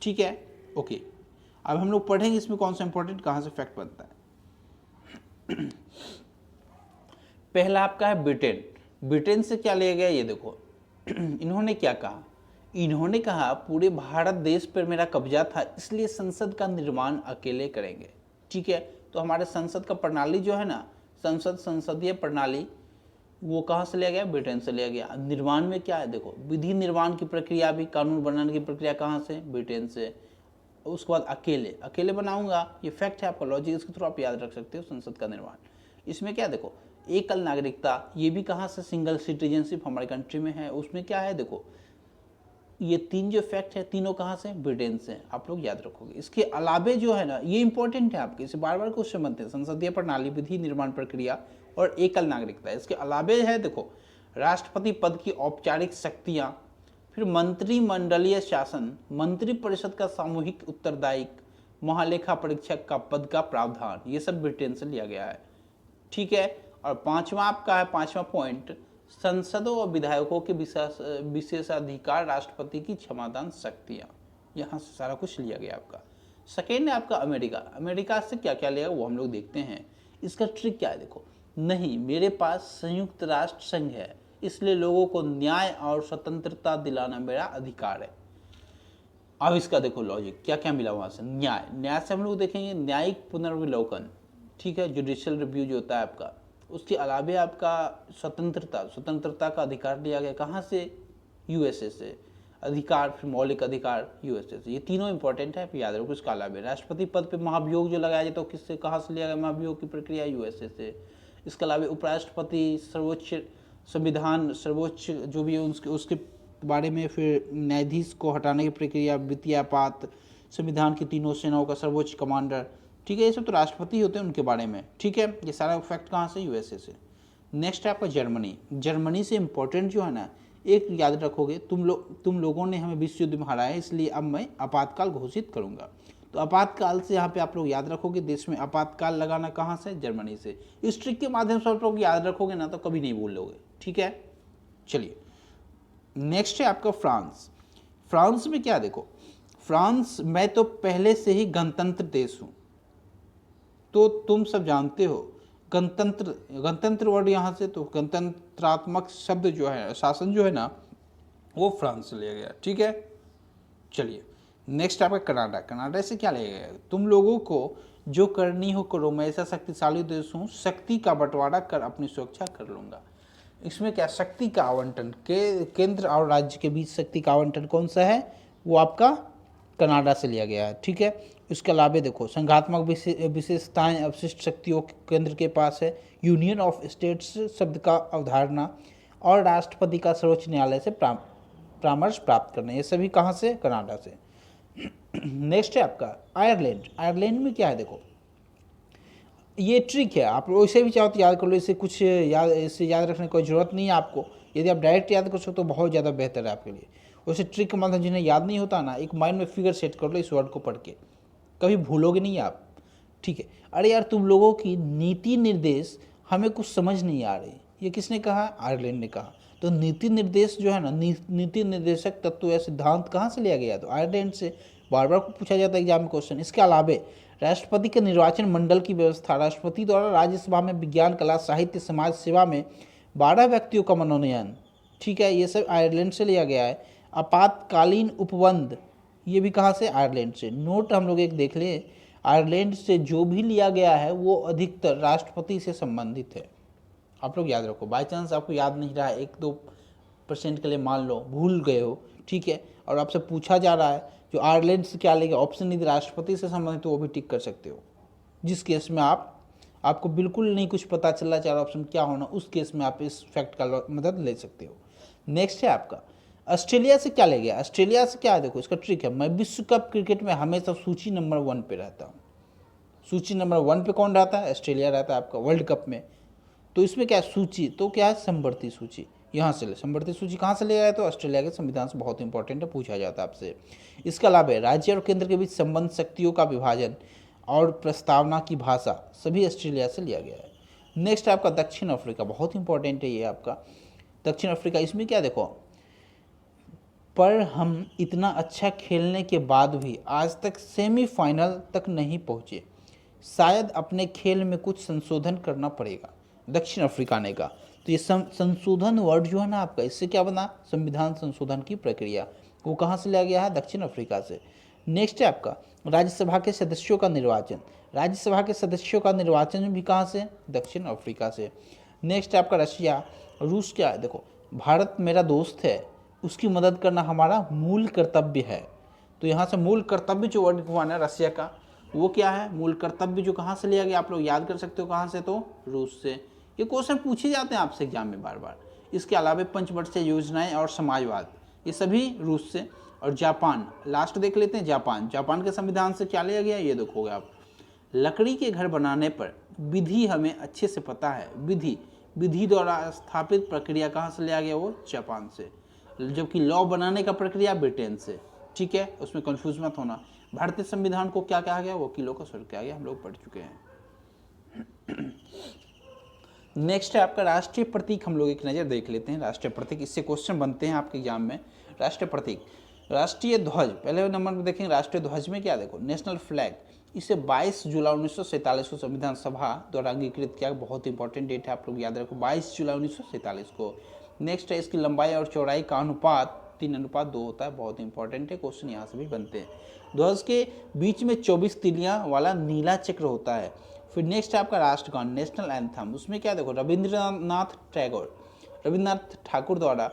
ठीक है, ओके। अब हम लोग पढ़ेंगे इसमें कौन सा इंपॉर्टेंट कहाँ से फैक्ट बनता है। पहला आपका है ब्रिटेन। ब्रिटेन से क्या लिया गया ये देखो, इन्होंने क्या कहा, इन्होंने कहा पूरे भारत देश पर मेरा कब्जा था, इसलिए संसद का निर्माण अकेले करेंगे। ठीक है, तो हमारे संसद का प्रणाली जो है ना, संसदीय प्रणाली, वो कहाँ से लिया गया, ब्रिटेन से लिया गया। निर्माण में क्या है देखो, विधि निर्माण की प्रक्रिया भी, कानून बनाने की प्रक्रिया कहाँ से, ब्रिटेन से। उसके बाद अकेले बनाऊंगा, ये फैक्ट है आपका, लॉजिक इसके थ्रू आप याद रख सकते हो, संसद का निर्माण। इसमें क्या देखो, एकल नागरिकता, ये भी कहाँ से, सिंगल सिटीजनशिप हमारे कंट्री में है। उसमें क्या है देखो, ये 3 जो फैक्ट है, तीनों कहाँ से, ब्रिटेन से, आप लोग याद रखोगे। इसके अलावे जो है ना, ये इंपॉर्टेंट है आपके, इसे बार बार क्वेश्चन बनते हैं, संसदीय प्रणाली, विधि निर्माण प्रक्रिया और एकल नागरिकता। इसके अलावे है देखो, राष्ट्रपति पद की औपचारिक शक्तियाँ, फिर मंत्रिमंडलीय शासन, मंत्री परिषद का सामूहिक उत्तरदायित्व, महालेखा परीक्षक का पद का प्रावधान, ये सब ब्रिटेन से लिया गया है। ठीक है, और पांचवा आपका है, पांचवा पॉइंट, संसदों और विधायकों के विशेषाधिकार, राष्ट्रपति की क्षमादान शक्तियां, यहाँ से सारा कुछ लिया गया आपका। सेकेंड है आपका अमेरिका। अमेरिका से क्या क्या लिया वो हम लोग देखते हैं। इसका ट्रिक क्या है देखो, नहीं मेरे पास संयुक्त राष्ट्र संघ है, इसलिए लोगों को न्याय और स्वतंत्रता दिलाना मेरा अधिकार है। अब इसका देखो लॉजिक, क्या क्या मिला वहां से, न्याय से हम लोग देखेंगे न्यायिक पुनर्विलोकन, ठीक है, जुडिशियल रिव्यू जो होता है आपका। उसके अलावे आपका स्वतंत्रता का अधिकार लिया गया, कहाँ से, यूएसए से। अधिकार, फिर मौलिक अधिकार यूएसए से। ये तीनों इंपॉर्टेंट है, फिर याद रखो। इसके अलावे राष्ट्रपति पद पे महाभियोग जो लगाया जाता है, तो किससे, कहाँ से लिया गया महाभियोग की प्रक्रिया, यूएसए से। इसके अलावा उपराष्ट्रपति, सर्वोच्च जो भी है उसके बारे में, फिर न्यायाधीश को हटाने की प्रक्रिया, वित्तीय आपात, संविधान की तीनों सेनाओं का सर्वोच्च कमांडर। ठीक है, ये सब तो राष्ट्रपति होते हैं उनके बारे में। ठीक है, ये सारा फैक्ट कहाँ से, यूएसए से। नेक्स्ट है आपका जर्मनी। जर्मनी से इंपॉर्टेंट जो है ना, एक याद रखोगे, तुम लोगों ने हमें विश्व युद्ध में हराया, इसलिए अब मैं आपातकाल घोषित करूंगा। तो आपातकाल से यहाँ पे आप लोग याद रखोगे, देश में आपातकाल लगाना कहाँ से, जर्मनी से। इस ट्रिक के माध्यम से आप लोग याद रखोगे ना तो कभी नहीं भूल लोगे। ठीक है, चलिए नेक्स्ट है आपका फ्रांस। फ्रांस में क्या देखो, फ्रांस में तो पहले से ही गणतंत्र देश हूं, तो तुम सब जानते हो गणतंत्र वर्ड यहाँ से, तो गणतंत्रात्मक शब्द जो है, शासन जो है ना, वो फ्रांस से लिया गया। ठीक है, चलिए नेक्स्ट आपका कनाडा। कनाडा से क्या लिया गया, तुम लोगों को जो करनी हो करो, मैं ऐसा शक्तिशाली देश हूँ, शक्ति का बंटवारा कर अपनी सुरक्षा कर लूंगा। इसमें क्या, शक्ति का आवंटन, केंद्र और राज्य के बीच शक्ति का आवंटन कौन सा है, वो आपका कनाडा से लिया गया है। ठीक है, इसके अलावा देखो, संघात्मक विशेषताएं अवशिष्ट शक्तियों केंद्र के पास है, यूनियन ऑफ स्टेट्स शब्द का अवधारणा, और राष्ट्रपति का सर्वोच्च न्यायालय से परामर्श प्राप्त करना, ये सभी कहाँ से, कनाडा से। नेक्स्ट है आपका आयरलैंड। आयरलैंड में क्या है देखो, ये ट्रिक है, आप वैसे भी चाहो तो याद कर लो, इससे याद रखने की कोई ज़रूरत नहीं है आपको। यदि आप डायरेक्ट याद कर सकते तो बहुत ज़्यादा बेहतर है आपके लिए। वैसे ट्रिक का मतलब जिन्हें याद नहीं होता ना, एक माइंड में फिगर सेट कर लो इस वर्ड को पढ़ के, कभी भूलोगे नहीं आप। ठीक है, अरे यार तुम लोगों की नीति निर्देश हमें कुछ समझ नहीं आ रही, ये किसने कहा, आयरलैंड ने कहा। तो नीति निर्देश जो है ना, नीति निर्देशक तत्व या सिद्धांत कहाँ से लिया गया, तो आयरलैंड से। बार बार पूछा जाता है एग्जाम में क्वेश्चन। इसके अलावे राष्ट्रपति के निर्वाचन मंडल की व्यवस्था, राष्ट्रपति द्वारा राज्यसभा में विज्ञान, कला, साहित्य, समाज सेवा में 12 व्यक्तियों का मनोनयन। ठीक है, ये सब आयरलैंड से लिया गया है। आपातकालीन उपबंध, ये भी कहाँ से, आयरलैंड से। नोट हम लोग एक देख लें, आयरलैंड से जो भी लिया गया है वो अधिकतर राष्ट्रपति से संबंधित है। आप लोग याद रखो, बाई चांस आपको याद नहीं रहा है, 1-2% के लिए मान लो भूल गए हो, ठीक है, और आपसे पूछा जा रहा है जो आयरलैंड से क्या लेगा ऑप्शन, यदि राष्ट्रपति से संबंधित तो वो भी टिक कर सकते हो। जिस केस में आपको बिल्कुल नहीं कुछ पता चल रहा चार ऑप्शन क्या होना, उस केस में आप इस फैक्ट का मदद ले सकते हो। नेक्स्ट है आपका ऑस्ट्रेलिया से क्या ले गया। ऑस्ट्रेलिया से क्या है देखो, इसका ट्रिक है, मैं विश्व कप क्रिकेट में हमेशा सूची नंबर 1 पे रहता हूँ। सूची नंबर 1 पे कौन रहता है, ऑस्ट्रेलिया रहता है आपका वर्ल्ड कप में। तो इसमें क्या है सूची, तो क्या है समवर्ती सूची, यहाँ से समवर्ती सूची कहाँ से ले आए, तो ऑस्ट्रेलिया के संविधान से, बहुत इंपॉर्टेंट है, पूछा जाता है आपसे। इसका लाभ है राज्य और केंद्र के बीच संबंध, शक्तियों का विभाजन और प्रस्तावना की भाषा सभी ऑस्ट्रेलिया से लिया गया है। नेक्स्ट है आपका दक्षिण अफ्रीका, बहुत इंपॉर्टेंट है ये आपका दक्षिण अफ्रीका। इसमें क्या देखो, पर हम इतना अच्छा खेलने के बाद भी आज तक सेमीफाइनल तक नहीं पहुँचे, शायद अपने खेल में कुछ संशोधन करना पड़ेगा, दक्षिण अफ्रीका ने कहा। तो ये संशोधन वर्ड जो है ना आपका, इससे क्या बना, संविधान संशोधन की प्रक्रिया, वो कहाँ से लिया गया है, दक्षिण अफ्रीका से। नेक्स्ट है आपका राज्यसभा के सदस्यों का निर्वाचन, राज्यसभा के सदस्यों का निर्वाचन भी कहाँ से, दक्षिण अफ्रीका से। नेक्स्ट है आपका रशिया, रूस क्या है, देखो भारत मेरा दोस्त है, उसकी मदद करना हमारा मूल कर्तव्य है। तो यहाँ से मूल कर्तव्य जो वर्ड हुआ ना रशिया का, वो क्या है, मूल कर्तव्य, जो कहाँ से लिया गया, आप लोग याद कर सकते हो कहाँ से, तो रूस से। ये क्वेश्चन पूछे जाते हैं आपसे एग्जाम में बार बार। इसके अलावा पंचवर्षीय योजनाएं और समाजवाद, ये सभी रूस से। और जापान, लास्ट देख लेते हैं, जापान, जापान के संविधान से क्या लिया गया, ये देखोगे आप, लकड़ी के घर बनाने पर विधि हमें अच्छे से पता है, विधि द्वारा स्थापित प्रक्रिया कहाँ से लिया गया, वो जापान से। जबकि लॉ बनाने का प्रक्रिया ब्रिटेन से, ठीक है, उसमें कंफ्यूज मत होना। भारतीय संविधान को क्या कहा गया, वकीलों का स्वर कहा गया, हम लोग पढ़ चुके हैं। नेक्स्ट है आपका राष्ट्रीय प्रतीक, हम लोग एक नज़र देख लेते हैं राष्ट्रीय प्रतीक, इससे क्वेश्चन बनते हैं आपके एग्जाम में। राष्ट्रीय प्रतीक, राष्ट्रीय ध्वज, पहले नंबर पर देखेंगे राष्ट्रीय ध्वज में क्या, देखो नेशनल फ्लैग, इसे 22 जुलाई 1947 को संविधान सभा द्वारा अंगीकृत किया, बहुत इंपॉर्टेंट डेट है, आप लोग याद रखो, 22 जुलाई 1947 को। नेक्स्ट है इसकी लंबाई और चौड़ाई का अनुपात 3:2 होता है, बहुत इंपॉर्टेंट है, क्वेश्चन यहाँ से भी बनते हैं। ध्वज के बीच में 24 तिलियां वाला नीला चक्र होता है। फिर नेक्स्ट है आपका राष्ट्रगान, नेशनल एंथम, उसमें क्या देखो रविंद्रनाथ ठाकुर द्वारा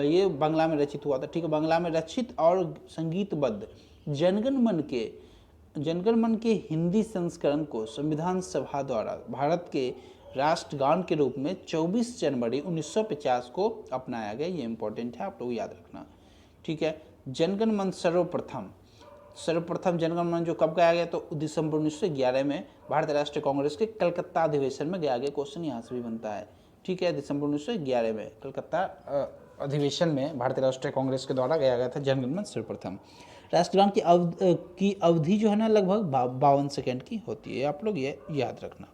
ये बांग्ला में रचित हुआ था, ठीक है, बांग्ला में रचित और संगीतबद्ध जनगण मन के हिंदी संस्करण को संविधान सभा द्वारा भारत के राष्ट्रगान के रूप में 24 जनवरी 1950 को अपनाया गया, ये इंपॉर्टेंट है, आप लोग याद रखना, ठीक है। जनगण मन सर्वप्रथम जनगण मन जो कब गाया गया, तो दिसंबर 1911 में भारतीय राष्ट्रीय कांग्रेस के कलकत्ता अधिवेशन में गाया गया, क्वेश्चन यहाँ से भी बनता है, ठीक है, दिसंबर 1911 में कलकत्ता अधिवेशन में भारतीय राष्ट्रीय कांग्रेस के द्वारा गाया गया था जनगण मन सर्वप्रथम। राष्ट्रगान की अवधि जो है ना लगभग 52 सेकेंड की होती है, आप लोग ये याद रखना।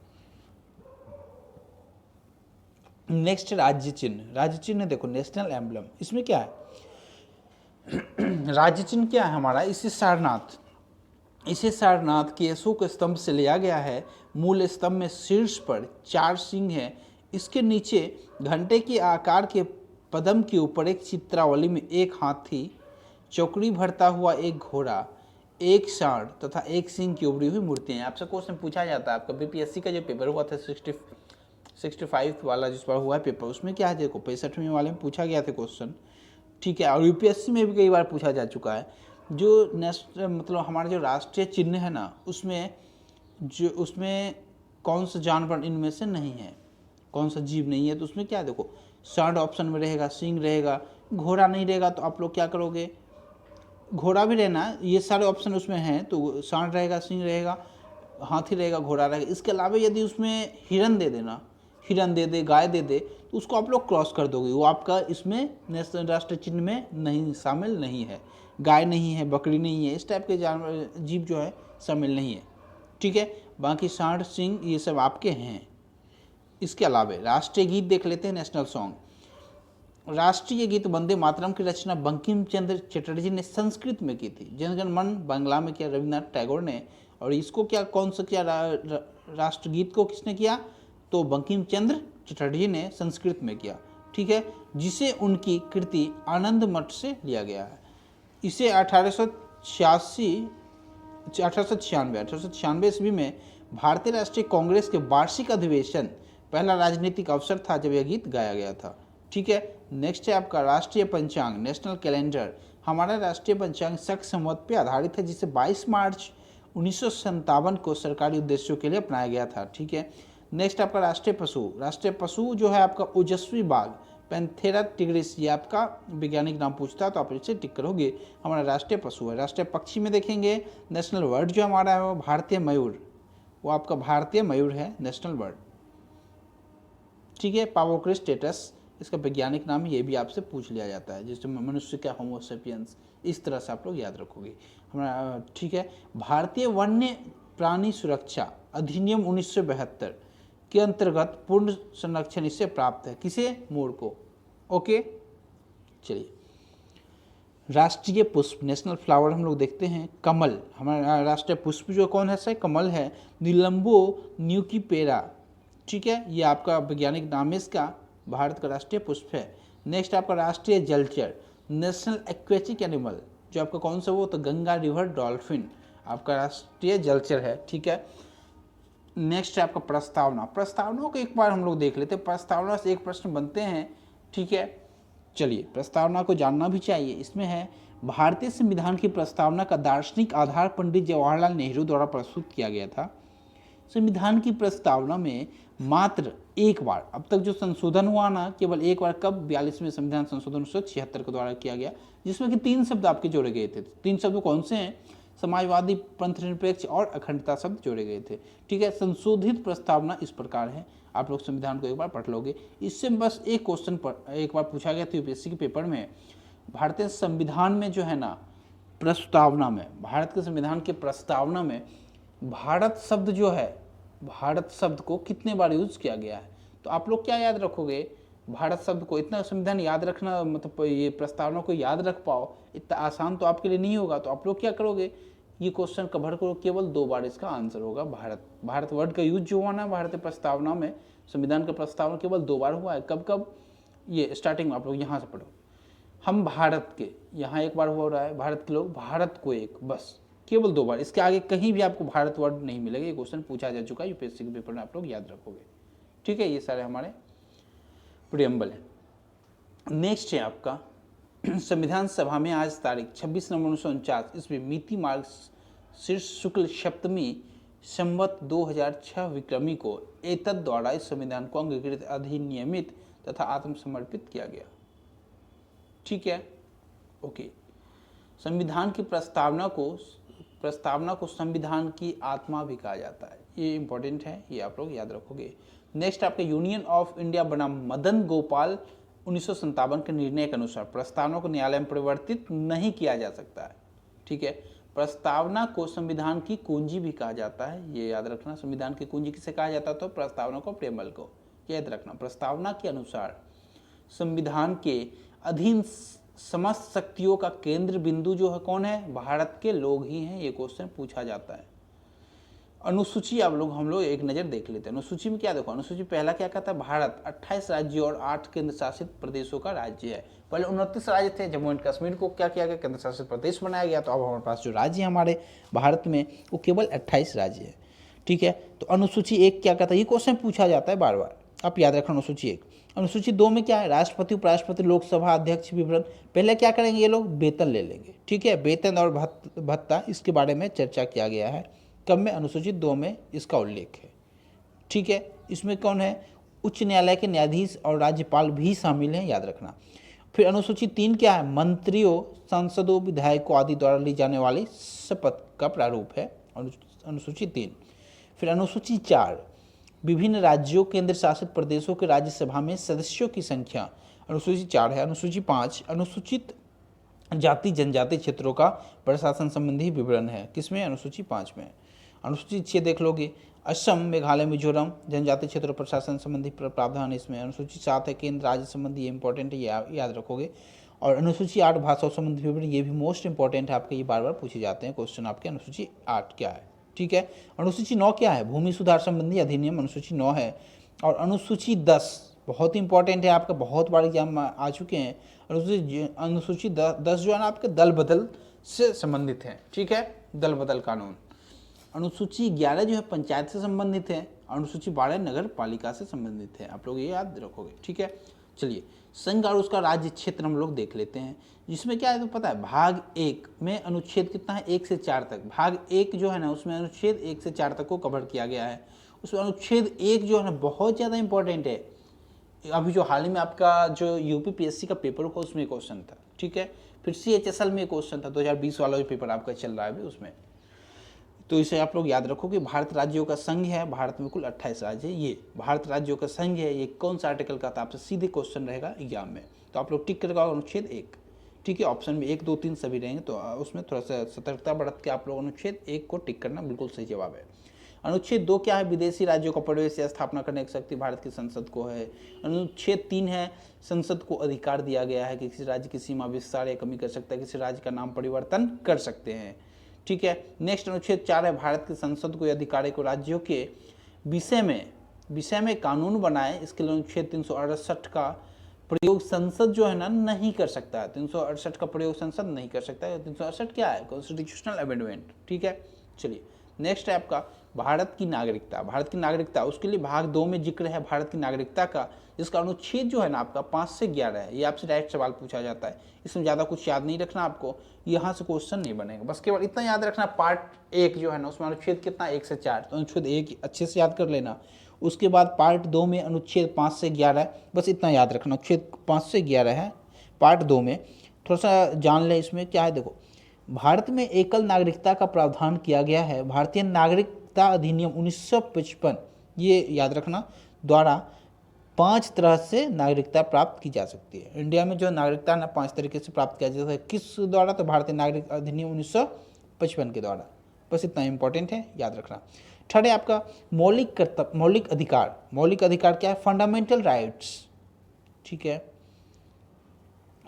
नेक्स्ट राज्य चिन्ह देखो नेशनल एम्बलम, इसमें क्या है, राज्य चिन्ह क्या है हमारा, इसे सारनाथ के अशोक स्तंभ से लिया गया है। मूल स्तंभ में शीर्ष पर 4 सिंह हैं, इसके नीचे घंटे के आकार के पदम के ऊपर एक चित्रावली में एक हाथी, चौकड़ी भरता हुआ एक घोड़ा, एक सांड तथा एक सिंह की उभरी हुई मूर्तियाँ हैं। आपसे क्वेश्चन पूछा जाता है, आपका बीपीएससी का जो पेपर हुआ था 65 वाला जिस पर हुआ है पेपर, उसमें क्या है देखो 65वें वाले में पूछा गया था क्वेश्चन, ठीक है, और यूपीएससी में भी कई बार पूछा जा चुका है। जो मतलब हमारा जो राष्ट्रीय चिन्ह है ना, उसमें कौन सा जानवर इनमें से नहीं है, कौन सा जीव नहीं है, तो उसमें क्या देखो सांड ऑप्शन में रहेगा, सिंह रहेगा, घोड़ा नहीं रहेगा, तो आप लोग क्या करोगे, घोड़ा भी रहना, ये सारे ऑप्शन उसमें हैं, तो सांड रहेगा, सिंह रहेगा, हाथी रहेगा, घोड़ा रहेगा। इसके अलावा यदि उसमें हिरन दे दे, गाय दे दे, तो उसको आप लोग क्रॉस कर दोगे, वो आपका इसमें नेशनल राष्ट्रीय चिन्ह में नहीं शामिल नहीं है, गाय नहीं है, बकरी नहीं है, इस टाइप के जानवर जीव जो है शामिल नहीं है, ठीक है। बाकी सांड, सिंह ये सब आपके हैं। इसके अलावा राष्ट्रीय गीत देख लेते हैं, नेशनल सॉन्ग। राष्ट्रीय गीत वंदे मातरम की रचना बंकिम चंद्र चटर्जी ने संस्कृत में की थी, जनगण मन बांग्ला में किया रविन्द्रनाथ टैगोर ने, और इसको क्या कौन सा किया राष्ट्रगीत को किसने किया, तो बंकिम चंद्र चटर्जी ने संस्कृत में किया, ठीक है, जिसे उनकी कृति आनंद मठ से लिया गया है। इसे 1896 ईस्वी में भारतीय राष्ट्रीय कांग्रेस के वार्षिक अधिवेशन पहला राजनीतिक अवसर था जब यह गीत गाया गया था, ठीक है। नेक्स्ट है आपका राष्ट्रीय पंचांग, नेशनल कैलेंडर। हमारा राष्ट्रीय पंचांग शक संवत पर आधारित है, जिसे 22 मार्च 1957 को सरकारी उद्देश्यों के लिए अपनाया गया था, ठीक है। नेक्स्ट आपका राष्ट्रीय पशु जो है आपका ओजस्वी बाघ, पैंथेरा टिग्रिस, ये आपका वैज्ञानिक नाम पूछता है तो आप इसे टिक करोगे, हमारा राष्ट्रीय पशु है। राष्ट्रीय पक्षी में देखेंगे नेशनल बर्ड जो हमारा है वो भारतीय मयूर, वो आपका भारतीय मयूर है नेशनल बर्ड। ठीक है। पावोक्रिस्टेटस इसका वैज्ञानिक नाम है, ये भी आपसे पूछ लिया जाता है, जैसे मनुष्य क्या होमोसेपियंस, इस तरह से आप लोग याद रखोगे हमारा। ठीक है। भारतीय वन्य प्राणी सुरक्षा अधिनियम 1972 के अंतर्गत पूर्ण संरक्षण इससे प्राप्त है, किसे? मोर को। ओके, चलिए। राष्ट्रीय पुष्प, नेशनल फ्लावर हम लोग देखते हैं कमल। हमारा राष्ट्रीय पुष्प जो कौन है सर? कमल है, निलंबो न्यूकीपेरा। ठीक है, ये आपका वैज्ञानिक नाम है इसका, भारत का राष्ट्रीय पुष्प है। नेक्स्ट आपका राष्ट्रीय जलचर, नेशनल एक्वेटिक एनिमल, जो आपका कौन सा? वो तो गंगा रिवर डॉल्फिन आपका राष्ट्रीय जलचर है। ठीक है। नेक्स्ट है आपका प्रस्तावना। प्रस्तावना को एक बार हम लोग देख लेते हैं, प्रस्तावना से एक प्रश्न बनते हैं। ठीक है, चलिए, प्रस्तावना को जानना भी चाहिए। इसमें है भारतीय संविधान की प्रस्तावना का दार्शनिक आधार पंडित जवाहरलाल नेहरू द्वारा प्रस्तुत किया गया था। संविधान की प्रस्तावना में मात्र एक बार, अब तक जो संशोधन हुआ ना, केवल एक बार, कब? 42वें संविधान संशोधन 1976 के द्वारा किया गया, जिसमें कि 3 शब्द आपके जोड़े गए थे। 3 शब्द कौन से हैं? समाजवादी, पंथ निरपेक्ष और अखंडता शब्द जोड़े गए थे। ठीक है। संशोधित प्रस्तावना इस प्रकार है, आप लोग संविधान को एक बार पढ़ लोगे। इससे बस एक क्वेश्चन पर एक बार पूछा गया था यूपीएससी के पेपर में, भारतीय संविधान में जो है ना प्रस्तावना में, भारत के संविधान के प्रस्तावना में भारत शब्द जो है, भारत शब्द को कितने बार यूज किया गया है? तो आप लोग क्या याद रखोगे? भारत शब्द को इतना संविधान याद रखना, मतलब ये प्रस्तावना को याद रख पाओ, इतना आसान तो आपके लिए नहीं होगा। तो आप लोग क्या करोगे? ये क्वेश्चन कवर करो, केवल 2 बार इसका आंसर होगा भारत। भारत वर्ड का यूज जो हुआ ना भारतीय प्रस्तावना में, संविधान का प्रस्तावना केवल 2 बार हुआ है। कब कब? ये स्टार्टिंग में आप लोग यहाँ से पढ़ो, हम भारत के, यहाँ एक बार हो रहा है, भारत के लोग, भारत को एक, बस केवल 2 बार। इसके आगे कहीं भी आपको भारत वर्ड नहीं मिलेगा। ये क्वेश्चन पूछा जा चुका है यूपीएससी के पेपर में, आप लोग याद रखोगे। ठीक है, ये सारे हमारे प्रियम्बल है। नेक्स्ट है आपका संविधान सभा में आज तारीख 26 नवंबर 1949 ईस्वी मिति मार्ग शीर्ष शुक्ल सप्तमी संवत 2006 विक्रमी को एतद द्वारा इस संविधान को अंगीकृत, अधिनियमित तथा आत्मसमर्पित किया गया। ठीक है, ओके। संविधान की प्रस्तावना को संविधान की आत्मा भी कहा जाता है, ये इंपॉर्टेंट है, ये आप लोग याद रखोगे। नेक्स्ट आपके यूनियन ऑफ इंडिया बना मदन गोपाल 1957 के निर्णय के अनुसार प्रस्तावना को न्यायालय में परिवर्तित नहीं किया जा सकता है। ठीक है, प्रस्तावना को संविधान की कुंजी भी कहा जाता है, ये याद रखना। संविधान की कुंजी किसे कहा जाता है? तो प्रस्तावना को, प्रेमबल को याद रखना। प्रस्तावना के अनुसार संविधान के अधीन समस्त शक्तियों का केंद्र बिंदु जो है कौन है? भारत के लोग ही हैं। ये क्वेश्चन पूछा जाता है। अनुसूची हम लोग एक नज़र देख लेते हैं। अनुसूची में क्या देखो, अनुसूची पहला क्या कहता है? भारत 28 राज्यों और 8 केंद्र शासित प्रदेशों का राज्य है। पहले 29 राज्य थे, जम्मू एंड कश्मीर को क्या किया गया? केंद्र शासित प्रदेश बनाया गया। तो अब हमारे पास जो राज्य है हमारे भारत में, वो केवल 28 राज्य है। ठीक है, तो अनुसूची 1 क्या कहता है? ये क्वेश्चन पूछा जाता है बार बार, आप याद रखना। अनुसूची 1। अनुसूची 2 में क्या है? राष्ट्रपति, उपराष्ट्रपति, लोकसभा अध्यक्ष विवरण। पहले क्या करेंगे ये लोग? वेतन ले लेंगे। ठीक है, वेतन और भत्ता, इसके बारे में चर्चा किया गया है। कब में? अनुसूची 2 में इसका उल्लेख है। ठीक है, इसमें कौन है? उच्च न्यायालय के न्यायाधीश और राज्यपाल भी शामिल हैं, याद रखना। फिर अनुसूची 3 क्या है? मंत्रियों, सांसदों, विधायकों आदि द्वारा ली जाने वाली शपथ का प्रारूप है, अनुसूची 3। फिर अनुसूची 4 विभिन्न राज्यों, केंद्र शासित प्रदेशों के राज्यसभा में सदस्यों की संख्या, अनुसूची 4 है। अनुसूची 5 अनुसूचित जाति जनजाति क्षेत्रों का प्रशासन संबंधी विवरण है, किसमें? अनुसूची 5 में। अनुसूची 6 देख लोगे, असम, मेघालय, मिजोरम जनजाति क्षेत्र प्रशासन संबंधी प्रावधान इसमें। अनुसूची 7 है केंद्र राज्य संबंधी, ये इंपॉर्टेंट है, ये याद रखोगे। और अनुसूची 8 भाषा संबंधी विवरण, ये भी मोस्ट इंपॉर्टेंट है आपके, ये बार बार पूछे जाते हैं क्वेश्चन आपके। अनुसूची 8 क्या है? ठीक है, अनुसूची 9 क्या है? भूमि सुधार संबंधी अधिनियम, अनुसूची 9 है। और अनुसूची 10 बहुत इंपॉर्टेंट है आपका, बहुत बार एग्जाम आ चुके हैं। अनुसूची 10 जो है ना आपके दल बदल से संबंधित है। ठीक है, दल बदल कानून। अनुसूची 11 जो है पंचायत से संबंधित है। अनुसूची 12 नगर पालिका से संबंधित है, आप लोग ये याद रखोगे। ठीक है, चलिए संघ और उसका राज्य क्षेत्र हम लोग देख लेते हैं, जिसमें क्या है तो पता है, भाग 1 में अनुच्छेद कितना है? 1 से 4 तक। भाग 1 जो है ना उसमें अनुच्छेद 1 से 4 तक को कवर किया गया है। उसमें अनुच्छेद 1 जो है ना बहुत ज़्यादा इंपॉर्टेंट है। अभी जो हाल ही में आपका जो यूपीपीएससी का पेपर हुआ उसमें क्वेश्चन था। ठीक है, फिर CHSL में क्वेश्चन था, 2020 वाला जो पेपर आपका चल रहा है अभी उसमें। तो तो इसे आप लोग याद रखो कि भारत राज्यों का संघ है, भारत में कुल 28 राज्य है, ये भारत राज्यों का संघ है, ये कौन सा आर्टिकल का था, आपसे सीधे क्वेश्चन रहेगा एग्जाम में। तो आप लोग टिक करके अनुच्छेद 1, ठीक है, ऑप्शन में 1 2 3 सभी रहेंगे, तो उसमें थोड़ा सा सतर्कता बरत के आप लोग अनुच्छेद 1 को टिक करना बिल्कुल सही जवाब है। अनुच्छेद 2 क्या है, विदेशी राज्यों का प्रवेश या स्थापना करने की शक्ति भारत की संसद को है। अनुच्छेद 3 है, संसद को अधिकार दिया गया है कि किसी राज्य की सीमा विस्तार या कमी कर सकता है, किसी राज्य का नाम परिवर्तन कर सकते हैं, ठीक है। नेक्स्ट अनुच्छेद 4 है, भारत की संसद को अधिकार है को राज्यों के विषय में कानून बनाए, इसके लिए अनुच्छेद 368 का प्रयोग संसद जो है ना नहीं कर सकता है, 368 का प्रयोग संसद नहीं कर सकता है। 368 क्या है, कॉन्स्टिट्यूशनल अमेंडमेंट, ठीक है। चलिए नेक्स्ट है आपका भारत की नागरिकता। भारत की नागरिकता, उसके लिए भाग 2 में जिक्र है भारत की नागरिकता का, जिसका अनुच्छेद जो है ना आपका 5 से 11 है। ये आपसे डायरेक्ट सवाल पूछा जाता है, इसमें ज़्यादा कुछ याद नहीं रखना आपको, यहाँ से क्वेश्चन नहीं बनेगा, बस केवल इतना याद रखना पार्ट 1 जो है ना उसमें अनुच्छेद कितना 1 से 4, तो अनुच्छेद 1 अच्छे से याद कर लेना। उसके बाद पार्ट 2 में अनुच्छेद 5 से 11 है, बस इतना याद रखना, अनुच्छेद 5 से 11 है पार्ट 2 में। थोड़ा सा जान ले इसमें क्या है, देखो भारत में एकल नागरिकता का प्रावधान किया गया है। भारतीय नागरिकता अधिनियम 1955, ये याद रखना, द्वारा 5 तरह से नागरिकता प्राप्त की जा सकती है। इंडिया में जो नागरिकता ना 5 तरीके से प्राप्त किया जाता है, किस द्वारा, तो भारतीय नागरिक अधिनियम 1955 के द्वारा, बस इतना इंपॉर्टेंट है, याद रखना। थर्ड है आपका मौलिक अधिकार। मौलिक अधिकार क्या है, फंडामेंटल राइट्स, ठीक है,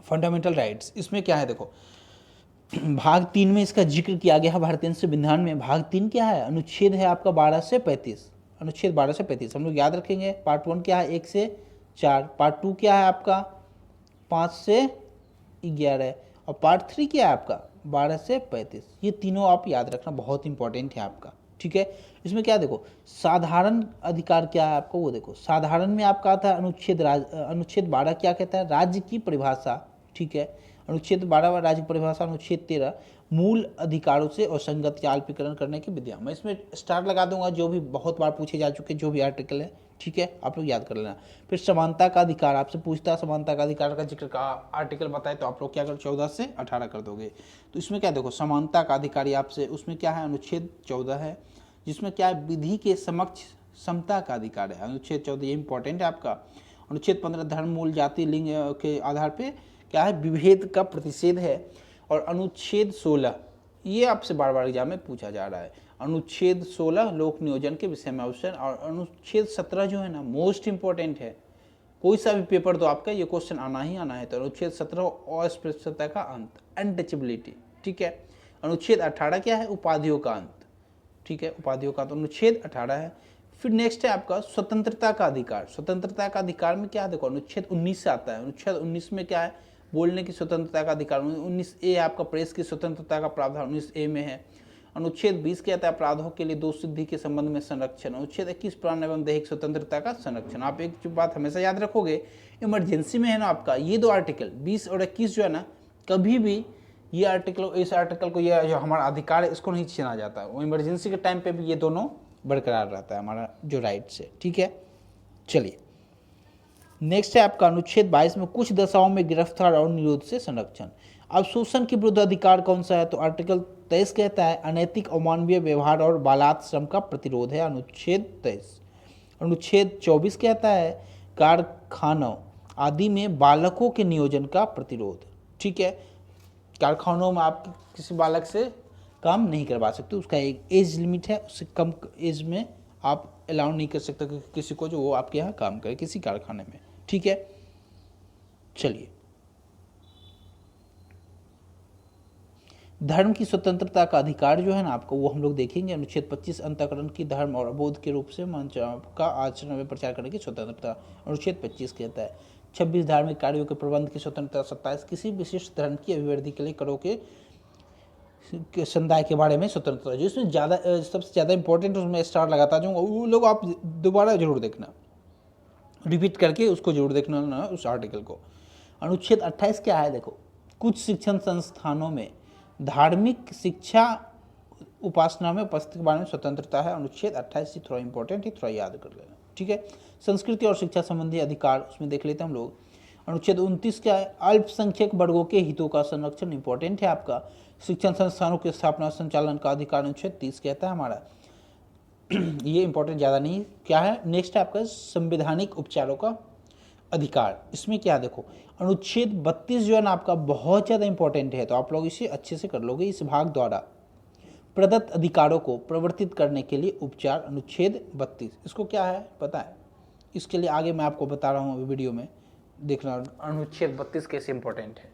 फंडामेंटल राइट्स। इसमें क्या है, देखो भाग 3 में इसका जिक्र किया गया है भारतीय संविधान में। भाग 3 क्या है, अनुच्छेद है आपका 12 से 35, अनुच्छेद 12 से 35 हम लोग याद रखेंगे। पार्ट 1 क्या है, 1 से 4, पार्ट 2 क्या है आपका 5 से 11, और पार्ट 3 क्या है आपका 12 से 35। ये तीनों आप याद रखना, बहुत इंपॉर्टेंट है आपका, ठीक है। इसमें क्या देखो, साधारण अधिकार क्या है आपको, वो देखो साधारण में आपका आता है अनुच्छेद 12 क्या कहता है, राज्य की परिभाषा, ठीक है। अनुच्छेद 12 राज्य की परिभाषा। अनुच्छेद 13 मूल अधिकारों से असंगत या अल्पीकरण करने की विधियां। मैं इसमें स्टार लगा दूंगा, जो भी बहुत बार पूछे जा चुके जो भी आर्टिकल है, ठीक है, आप लोग याद कर लेना। फिर समानता का अधिकार, आपसे पूछता है समानता का अधिकार का जिक्र का आर्टिकल बताए, तो आप लोग क्या कर 14 से 18 कर दोगे। तो इसमें क्या देखो, समानता का अधिकारी आपसे, उसमें क्या है, अनुच्छेद 14 है, जिसमें क्या है, विधि के समक्ष समता का अधिकार है, अनुच्छेद 14, ये इंपॉर्टेंट है आपका। अनुच्छेद 15 धर्म, मूल, जाति, लिंग के आधार पर क्या है, विभेद का प्रतिषेध है। और अनुच्छेद 16, ये आपसे बार बार एग्जाम में पूछा जा रहा है, अनुच्छेद 16 लोक नियोजन के विषय में अवसर। और अनुच्छेद 17 जो है ना मोस्ट इंपॉर्टेंट है, कोई सा भी पेपर तो आपका ये क्वेश्चन आना ही आना है। तो अनुच्छेद 17 अस्पृश्यता का अंत, अनटचेबिलिटी, ठीक है। अनुच्छेद 18 क्या है, उपाधियों का अंत, ठीक है, उपाधियों का, तो अनुच्छेद 18 है। फिर नेक्स्ट है आपका स्वतंत्रता का अधिकार। स्वतंत्रता का अधिकार में क्या है, देखो अनुच्छेद 19 से आता है। अनुच्छेद 19 में क्या है, बोलने की स्वतंत्रता का अधिकार। 19A आपका प्रेस की स्वतंत्रता का प्रावधान 19A में है। अनुच्छेद 20 कहता है अपराधों के लिए दोष सिद्धि के संबंध में संरक्षण। अनुच्छेद 21 प्राण एवं दैहिक स्वतंत्रता का संरक्षण। आप एक जो बात हमेशा याद रखोगे, इमरजेंसी में है ना आपका ये 2 आर्टिकल 20 और 21 जो है ना, कभी भी ये आर्टिकल, इस आर्टिकल को, ये जो हमारा अधिकार है इसको नहीं छीना जाता है। वो इमरजेंसी के टाइम पे भी ये दोनों बरकरार रहता है, हमारा जो राइट्स है, ठीक है। चलिए नेक्स्ट है आपका अनुच्छेद 22 में कुछ दशाओं में गिरफ्तार और निरोध से संरक्षण। अब शोषण के विरुद्ध अधिकार कौन सा है, तो आर्टिकल 23 कहता है अनैतिक अमानवीय व्यवहार और बालात श्रम का प्रतिरोध है, अनुच्छेद 23। अनुच्छेद 24 कहता है कारखानों आदि में बालकों के नियोजन का प्रतिरोध, ठीक है। कारखानों में आप किसी बालक से काम नहीं करवा सकते, उसका एक एज लिमिट है, उससे कम एज में आप अलाउ नहीं कर सकते कि किसी को जो वो आपके यहाँ काम करे किसी कारखाने में, ठीक है। चलिए धर्म की स्वतंत्रता का अधिकार जो है ना आपको, वो हम लोग देखेंगे। अनुच्छेद 25 अंतःकरण की धर्म और अबोध के रूप से मंच का आचरण में प्रचार करने की स्वतंत्रता, अनुच्छेद 25 कहता है। 26 धार्मिक कार्यों के प्रबंध की स्वतंत्रता। 27 किसी विशिष्ट धर्म की अभिवृद्धि के लिए करों के समुदाय के बारे में स्वतंत्रता। जो इसमें ज़्यादा सबसे ज़्यादा इंपॉर्टेंट उसमें स्टार लगाता जाऊँगा, वो लोग आप दोबारा जरूर देखना, रिपीट करके उसको जरूर देखना ना उस आर्टिकल को। अनुच्छेद 28 क्या है, देखो कुछ शिक्षण संस्थानों में धार्मिक शिक्षा उपासना में उपस्थिति के बारे में स्वतंत्रता है, अनुच्छेद 28। थोड़ा इंपॉर्टेंट है, थोड़ा याद कर लेना, ठीक है। संस्कृति और शिक्षा संबंधी अधिकार उसमें देख लेते हैं हम लोग। अनुच्छेद 29 क्या है, अल्पसंख्यक वर्गों के हितों का संरक्षण, इंपॉर्टेंट है आपका। शिक्षण संस्थानों के स्थापना संचालन का अधिकार अनुच्छेद 30 कहता है हमारा। ये इंपॉर्टेंट ज़्यादा नहीं क्या है। नेक्स्ट है आपका संवैधानिक उपचारों का अधिकार। इसमें क्या देखो, अनुच्छेद 32 जो है ना आपका बहुत ज़्यादा इंपॉर्टेंट है, तो आप लोग इसे अच्छे से कर लोगे। इस भाग द्वारा प्रदत्त अधिकारों को प्रवर्तित करने के लिए उपचार, अनुच्छेद 32। इसको क्या है पता है, इसके लिए आगे मैं आपको बता रहा हूँ अभी वीडियो में, देखना अनुच्छेद 32 कैसे इंपॉर्टेंट है।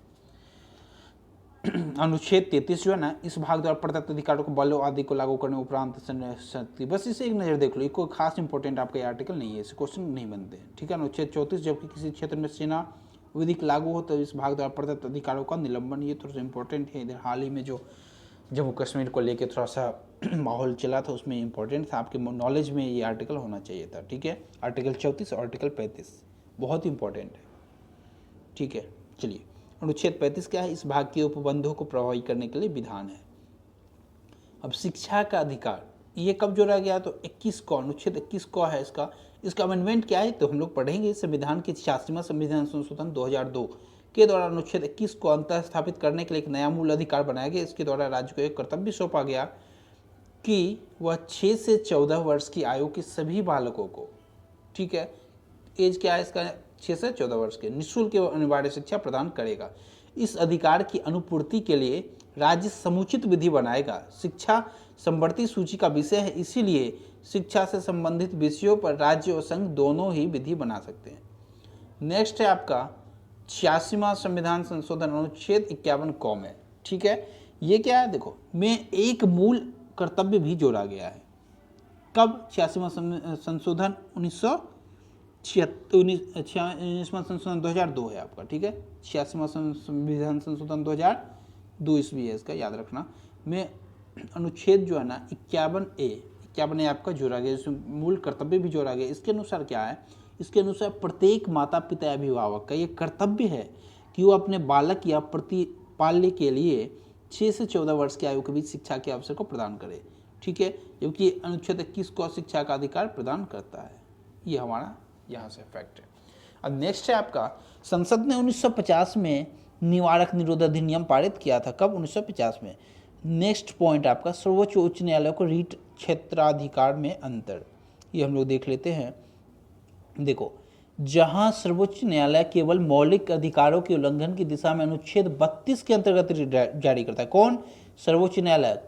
अनुच्छेद 33 जो है ना, इस भाग द्वारा प्रदत्त अधिकारों को बलों आदि को लागू करने उपरांत शक्ति, बस इसे एक नज़र देख लो, कोई खास इंपॉर्टेंट आपका ये आर्टिकल नहीं है, इसे क्वेश्चन नहीं बनते हैं, ठीक है। अनुच्छेद 34, जबकि किसी क्षेत्र में सेना विधिक लागू हो तो इस भाग द्वारा प्रदत्त अधिकारों का निलंबन, ये थोड़ा सा इंपॉर्टेंट है। इधर हाल ही में जो जम्मू कश्मीर को लेके थोड़ा सा माहौल चला था, उसमें इंपॉर्टेंट था, आपके नॉलेज में ये आर्टिकल होना चाहिए था, ठीक है। आर्टिकल 34 और आर्टिकल 35 बहुत इंपॉर्टेंट है, ठीक है। चलिए, अनुच्छेद 35 क्या है, इस भाग के उपबंधों को प्रभावी करने के लिए विधान है। अब शिक्षा का अधिकार, ये कब जोड़ा गया, तो 21 को, अनुच्छेद 21 को है इसका अमेंडमेंट क्या है, तो हम लोग पढ़ेंगे। संविधान के 86वां संविधान संशोधन 2002 के द्वारा अनुच्छेद 21 को अंतः स्थापित करने के लिए एक नया मूल अधिकार बनाया गया। इसके द्वारा राज्य को एक कर्तव्य सौंपा गया कि वह 6 से 14 वर्ष की आयु के सभी बालकों को, ठीक है, एज क्या है इसका, 6 से 14 वर्ष के, निःशुल्क एवं अनिवार्य शिक्षा प्रदान करेगा। इस अधिकार की अनुपूर्ति के लिए राज्य समुचित विधि बनाएगा। शिक्षा समवर्ती सूची का विषय है, इसीलिए शिक्षा से संबंधित विषयों पर राज्य और संघ दोनों ही विधि बना सकते हैं। नेक्स्ट है आपका 86वां संविधान संशोधन, अनुच्छेद 51 क में, ठीक है। ये क्या है देखो, में एक मूल कर्तव्य भी जोड़ा गया है। कब, 86वां संशोधन 1996वां संशोधन 2002 है आपका, ठीक है। 86वां संविधान संशोधन 2002 ईस्वी है, इसका याद रखना। में अनुच्छेद जो है ना 51A आपका जोड़ा गया, जिसमें मूल कर्तव्य भी जोड़ा गया। इसके अनुसार क्या है, इसके अनुसार प्रत्येक माता पिता अभिभावक का ये कर्तव्य है कि वो अपने बालक या प्रतिपाल्य के लिए 6 से 14 वर्ष की आयु के बीच शिक्षा के अवसर को प्रदान करे, ठीक है। क्योंकि अनुच्छेद 21 को शिक्षा का अधिकार प्रदान करता है, ये हमारा यहाँ से फैक्ट है। अब नेक्स्ट है आपका, संसद ने 1950 में निवारक निरोध अधिनियम पारित किया था। कब, 1950 में। नेक्स्ट पॉइंट आपका, सर्वोच्च उच्च न्यायालय को रीट क्षेत्राधिकार में अंतर, ये हम लोग देख लेते हैं। देखो, जहां सर्वोच्च न्यायालय केवल मौलिक अधिकारों के उल्लंघन की दिशा में अनुच्छेद 32 के अंतर्गत रीट जारी करता है। कौन, सर्वोच्च न्यायालय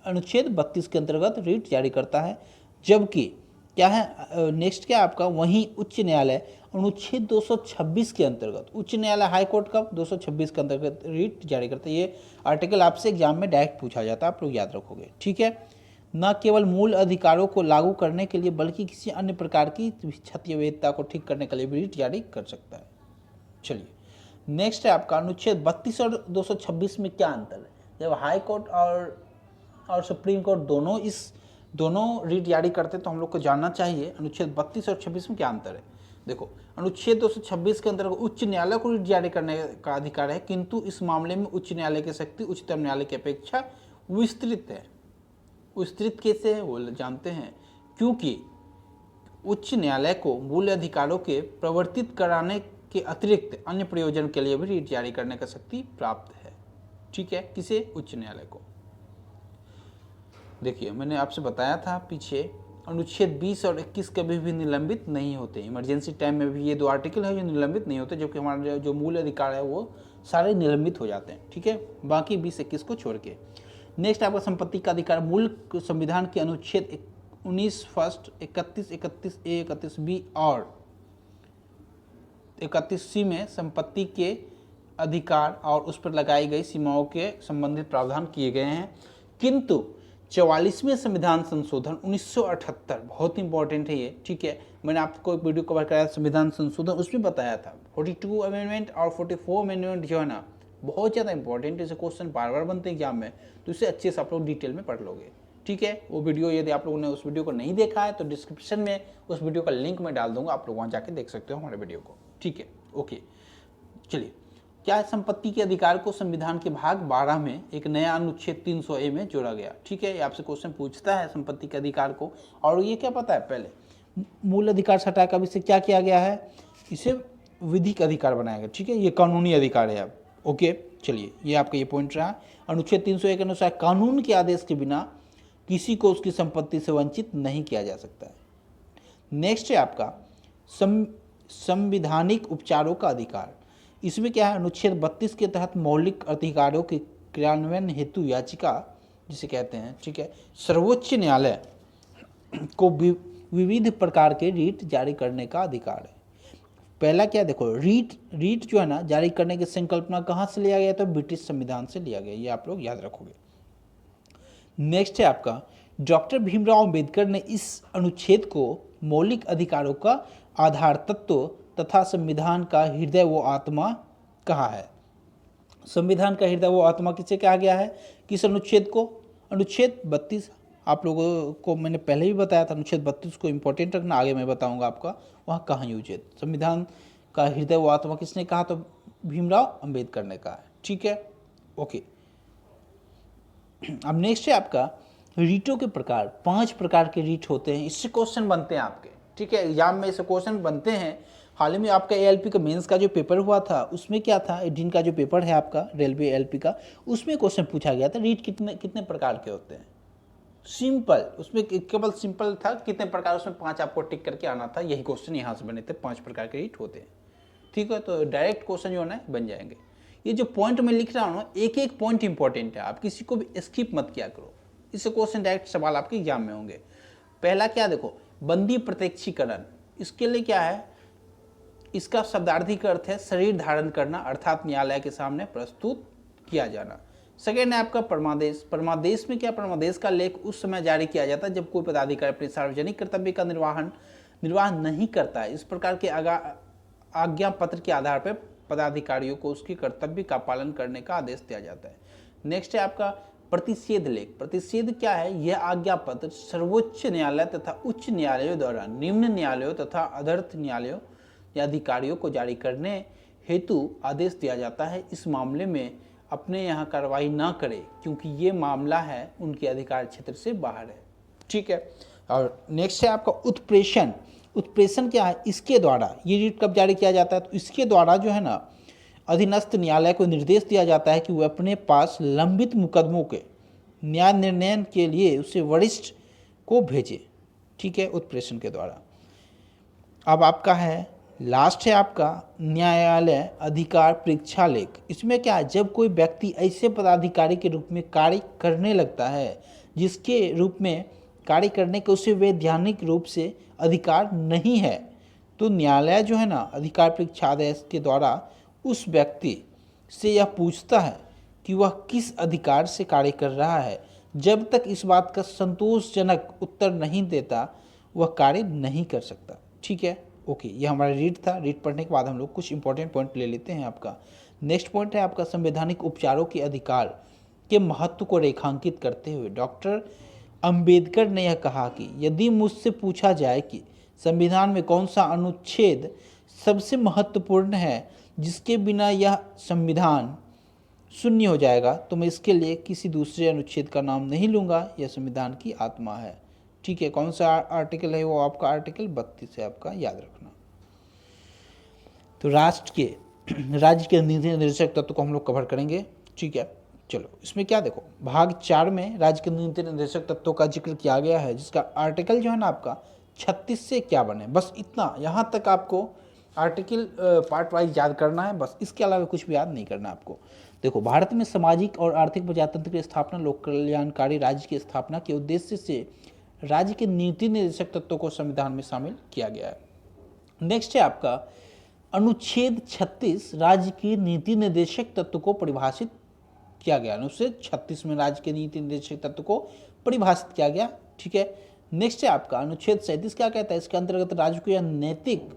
अनुच्छेद 32 के अंतर्गत रीट जारी करता है। जबकि क्या है, नेक्स्ट क्या आपका, वहीं उच्च न्यायालय अनुच्छेद 226 के अंतर्गत, उच्च न्यायालय हाई कोर्ट का 226 के अंतर्गत रीट जारी करता है। ये आर्टिकल आपसे एग्जाम में डायरेक्ट पूछा जाता है, आप लोग याद रखोगे, ठीक है। न केवल मूल अधिकारों को लागू करने के लिए बल्कि किसी अन्य प्रकार की क्षति विविधता को ठीक करने के लिए भी रीट जारी कर सकता है। चलिए, नेक्स्ट है आपका अनुच्छेद 32 और 226 में क्या अंतर है। जब हाई कोर्ट और सुप्रीम कोर्ट दोनों रीट जारी करते हैं, तो हम लोग को जानना चाहिए अनुच्छेद 32 और 26 में क्या अंतर है। देखो, अनुच्छेद 226 के अंतर्गत उच्च न्यायालय को रीट जारी करने का अधिकार है, किंतु इस मामले में उच्च न्यायालय की शक्ति उच्चतम न्यायालय की अपेक्षा विस्तृत है। विस्तृत कैसे है वो जानते हैं, क्योंकि उच्च न्यायालय को मूल अधिकारों के प्रवर्तित कराने के अतिरिक्त अन्य प्रयोजन के लिए भी रीट जारी करने का शक्ति प्राप्त है, ठीक है। किसे, उच्च न्यायालय को। देखिए, मैंने आपसे बताया था पीछे, अनुच्छेद 20 और 21 कभी भी निलंबित नहीं होते। इमरजेंसी टाइम में भी ये दो आर्टिकल है जो निलंबित नहीं होते, जबकि हमारे जो मूल अधिकार है वो सारे निलंबित हो जाते हैं, ठीक है, बाकी 20-21 को छोड़ के। नेक्स्ट आपका संपत्ति का अधिकार, मूल संविधान के अनुच्छेद 19 फर्स्ट, 31, 31A, 31B और 31C में संपत्ति के अधिकार और उस पर लगाई गई सीमाओं के संबंधित प्रावधान किए गए हैं। किंतु 44वें संविधान संशोधन 1978, बहुत इंपॉर्टेंट है ये, ठीक है। मैंने आपको एक वीडियो कवर कराया संविधान संशोधन, उसमें बताया था 42 अमेंडमेंट और 44 अमेंडमेंट जो है ना, बहुत ज़्यादा इंपॉर्टेंट है। इसे क्वेश्चन बार बार बनते हैं एग्जाम में, तो इसे अच्छे से आप लोग डिटेल में पढ़ लोगे, ठीक है। वो वीडियो यदि आप लोगों ने उस वीडियो को नहीं देखा है तो डिस्क्रिप्शन में उस वीडियो का लिंक मैं डाल दूंगा, आप लोग वहाँ जाके देख सकते हो हमारे वीडियो को, ठीक है। ओके, चलिए, क्या है, संपत्ति के अधिकार को संविधान के भाग 12 में एक नया अनुच्छेद 300A में जोड़ा गया, ठीक है। ये आपसे क्वेश्चन पूछता है संपत्ति के अधिकार को, और ये क्या पता है, पहले मूल अधिकार सटा कर इसे क्या किया गया है, इसे विधिक अधिकार बनाएगा, ठीक है, ये कानूनी अधिकार है अब। ओके, चलिए ये आपका ये पॉइंट रहा। अनुच्छेद 301 के अनुसार कानून के आदेश के बिना किसी को उसकी संपत्ति से वंचित नहीं किया जा सकता है। नेक्स्ट है आपका संविधानिक उपचारों का अधिकार। इसमें क्या है, अनुच्छेद 32 के तहत मौलिक अधिकारों के क्रियान्वयन हेतु याचिका जिसे कहते हैं, ठीक है, सर्वोच्च न्यायालय को विविध प्रकार के रीट जारी करने का अधिकार है। पहला क्या देखो, रीट जो है ना जारी करने की संकल्पना कहाँ से लिया गया, तो ब्रिटिश संविधान से लिया गया, ये आप लोग याद रखोगे। नेक्स्ट है आपका, डॉक्टर भीमराव अंबेडकर ने इस अनुच्छेद को मौलिक अधिकारों का आधार तत्व तथा संविधान का हृदय व आत्मा कहा है। संविधान का हृदय व आत्मा किसे कहा गया है, किस अनुच्छेद को, अनुच्छेद 32। आप लोगों को मैंने पहले भी बताया था, अनुच्छेद 32 को इंपॉर्टेंट रखना, आगे मैं बताऊंगा आपका वहाँ कहाँ यूज है। संविधान का हृदय व आत्मा किसने कहा, तो भीमराव अंबेडकर ने कहा है, ठीक है, ओके। अब नेक्स्ट है आपका रीटों के प्रकार। 5 प्रकार के रीट होते हैं, इससे क्वेश्चन बनते हैं आपके, ठीक है, एग्जाम में इससे क्वेश्चन बनते हैं। हाल ही में आपका एएलपी का मेंस का जो पेपर हुआ था उसमें क्या था, जिनका जो पेपर है आपका रेलवे एएलपी का, उसमें क्वेश्चन पूछा गया था रीट कितने कितने प्रकार के होते हैं। सिंपल, उसमें केवल सिंपल था कितने प्रकार, उसमें 5 आपको टिक करके आना था, यही क्वेश्चन यहाँ से बने थे। 5 प्रकार के रीट होते हैं, ठीक है, तो डायरेक्ट क्वेश्चन जो है ना बन जाएंगे। ये जो पॉइंट मैं लिख रहा हूँ ना, एक एक पॉइंट इंपॉर्टेंट है, आप किसी को भी स्किप मत किया करो, इससे क्वेश्चन डायरेक्ट सवाल आपके एग्जाम में होंगे। पहला क्या देखो, बंदी प्रत्यक्षीकरण। इसके लिए क्या है, इसका शब्दार्थिक अर्थ है शरीर धारण करना, अर्थात न्यायालय के सामने प्रस्तुत किया जाना। सेकेंड है आपका परमादेश। परमादेश में क्या, परमादेश का लेख उस समय जारी किया जाता है जब कोई पदाधिकारी अपने सार्वजनिक कर्तव्य का निर्वाह नहीं करता है। इस प्रकार के आज्ञा पत्र के आधार पर पदाधिकारियों को उसके कर्तव्य का पालन करने का आदेश दिया जाता है। नेक्स्ट है आपका प्रतिषेध लेख। प्रतिषेध क्या है, यह आज्ञा पत्र सर्वोच्च न्यायालय तथा उच्च न्यायालयों द्वारा निम्न न्यायालयों तथा अधर्थ न्यायालयों या अधिकारियों को जारी करने हेतु आदेश दिया जाता है। इस मामले में अपने यहाँ कार्रवाई ना करे क्योंकि ये मामला है उनके अधिकार क्षेत्र से बाहर है, ठीक है। और नेक्स्ट है आपका उत्प्रेषण। उत्प्रेषण क्या है, इसके द्वारा ये रीट कब जारी किया जाता है, तो इसके द्वारा जो है ना अधीनस्थ न्यायालय को निर्देश दिया जाता है कि वह अपने पास लंबित मुकदमों के न्याय निर्णय के लिए उसे वरिष्ठ को भेजे, ठीक है, उत्प्रेषण के द्वारा। अब आपका है लास्ट है आपका न्यायालय अधिकार परीक्षा लेख। इसमें क्या है, जब कोई व्यक्ति ऐसे पदाधिकारी के रूप में कार्य करने लगता है जिसके रूप में कार्य करने के उसे वैधानिक रूप से अधिकार नहीं है, तो न्यायालय जो है ना अधिकार परीक्षा आदेश के द्वारा उस व्यक्ति से यह पूछता है कि वह किस अधिकार से कार्य कर रहा है। जब तक इस बात का संतोषजनक उत्तर नहीं देता वह कार्य नहीं कर सकता, ठीक है, ओके। ये हमारा रीड था। रीड पढ़ने के बाद हम लोग कुछ इंपॉर्टेंट पॉइंट ले लेते हैं। आपका नेक्स्ट पॉइंट है आपका संवैधानिक उपचारों के अधिकार के महत्व को रेखांकित करते हुए डॉक्टर अंबेडकर ने यह कहा कि यदि मुझसे पूछा जाए कि संविधान में कौन सा अनुच्छेद सबसे महत्वपूर्ण है जिसके बिना यह संविधान शून्य हो जाएगा, तो मैं इसके लिए किसी दूसरे अनुच्छेद का नाम नहीं लूँगा। यह संविधान की आत्मा है, ठीक है। कौन सा आर्टिकल है वो, आपका आर्टिकल 32 है, आपका याद रखना। तो राज्य के नीति निर्देशक तत्व को हम लोग कवर करेंगे, ठीक है। चलो इसमें क्या देखो, भाग 4 में राज्य के नीति निर्देशक तत्वों का जिक्र किया गया है, जिसका आर्टिकल जो है ना आपका 36 से क्या बने, बस इतना, यहाँ तक आपको आर्टिकल पार्ट वाइज याद करना है, बस इसके अलावा कुछ भी याद नहीं करना आपको। देखो, भारत में सामाजिक और आर्थिक प्रजातंत्र की स्थापना, लोक कल्याणकारी राज्य की स्थापना के उद्देश्य से राज्य के नीति निर्देशक तत्वों को संविधान में शामिल किया गया है। नेक्स्ट है आपका अनुच्छेद 36 राज्य के नीति निर्देशक तत्व को परिभाषित किया गया। अनुच्छेद 36 में राज्य के नीति निर्देशक तत्व को परिभाषित किया गया, ठीक है। नेक्स्ट है आपका अनुच्छेद 37 क्या कहता है, इसके अंतर्गत राज्य को यह नैतिक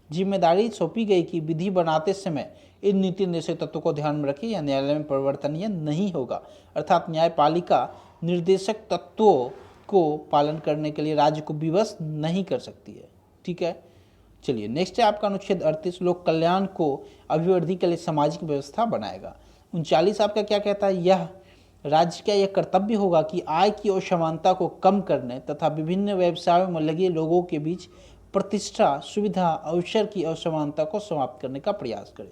जिम्मेदारी सौंपी गई कि विधि बनाते समय इन नीति निर्देशक तत्वों को ध्यान में रखें, यह न्यायालय में परिवर्तनीय नहीं होगा, अर्थात न्यायपालिका निर्देशक तत्वों को पालन करने के लिए राज्य को विवश नहीं कर सकती है, ठीक है। चलिए नेक्स्ट है आपका अनुच्छेद 38 लोक कल्याण को अभिवृद्धि के लिए सामाजिक व्यवस्था बनाएगा। 39 आपका क्या कहता है, यह राज्य का यह कर्तव्य होगा कि आय की असमानता को कम करने तथा विभिन्न व्यवसायों में लगे लोगों के बीच प्रतिष्ठा, सुविधा, अवसर की असमानता को समाप्त करने का प्रयास करे।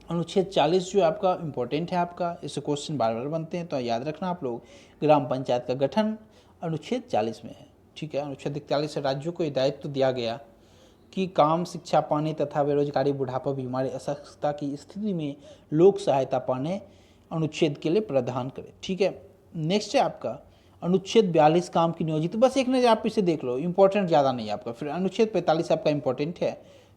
अनुच्छेद 40 जो आपका इम्पोर्टेंट है आपका, इससे क्वेश्चन बार बार बनते हैं तो याद रखना आप लोग। ग्राम पंचायत का गठन अनुच्छेद 40 में है, ठीक है। अनुच्छेद 41 से राज्यों को दायित्व तो दिया गया कि काम, शिक्षा पाने तथा बेरोजगारी, बुढ़ापा, बीमारी, असक्षमता की स्थिति में लोक सहायता पाने अनुच्छेद के लिए प्रावधान करें, ठीक है। नेक्स्ट है आपका अनुच्छेद 42 काम की नियोजित, बस एक नज़र आप इसे देख लो, इंपॉर्टेंट ज़्यादा नहीं है आपका। फिर अनुच्छेद 45 आपका इंपॉर्टेंट है,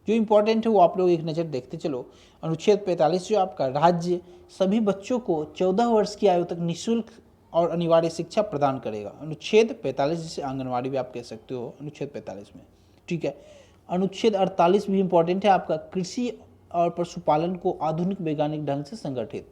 जो इंपॉर्टेंट है वो आप लोग एक नज़र देखते चलो। अनुच्छेद 45 जो आपका, राज्य सभी बच्चों को 14 वर्ष की आयु तक निःशुल्क और अनिवार्य शिक्षा प्रदान करेगा। अनुच्छेद 45 जिसे आंगनवाड़ी भी आप कह सकते हो अनुच्छेद 45 में, ठीक है। अनुच्छेद 48 भी इंपॉर्टेंट है आपका, कृषि और पशुपालन को आधुनिक वैज्ञानिक ढंग से संगठित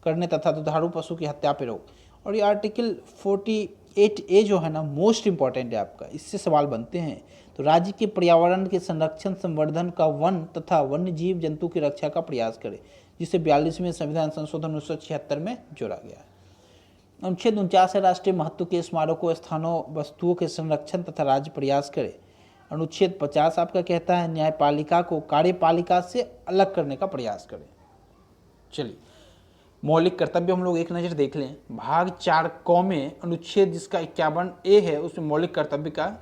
करने तथा दुधारू पशु की हत्या पर रोक। और ये आर्टिकल 48A जो है ना, मोस्ट इंपॉर्टेंट है आपका, इससे सवाल बनते हैं। तो राज्य के पर्यावरण के संरक्षण, संवर्धन का, वन तथा वन्य जीव जंतु की रक्षा का प्रयास करे, जिसे 42वें संविधान संशोधन 1976 में जोड़ा गया है। अनुच्छेद 49 है, राष्ट्रीय महत्व के स्मारकों, स्थानों, वस्तुओं के संरक्षण तथा राज्य प्रयास करे। अनुच्छेद 50 आपका कहता है, न्यायपालिका को कार्यपालिका से अलग करने का प्रयास करें। चलिए, मौलिक कर्तव्य हम लोग एक नज़र देख लें। भाग 4 क में अनुच्छेद जिसका 51A है, उसमें मौलिक कर्तव्य का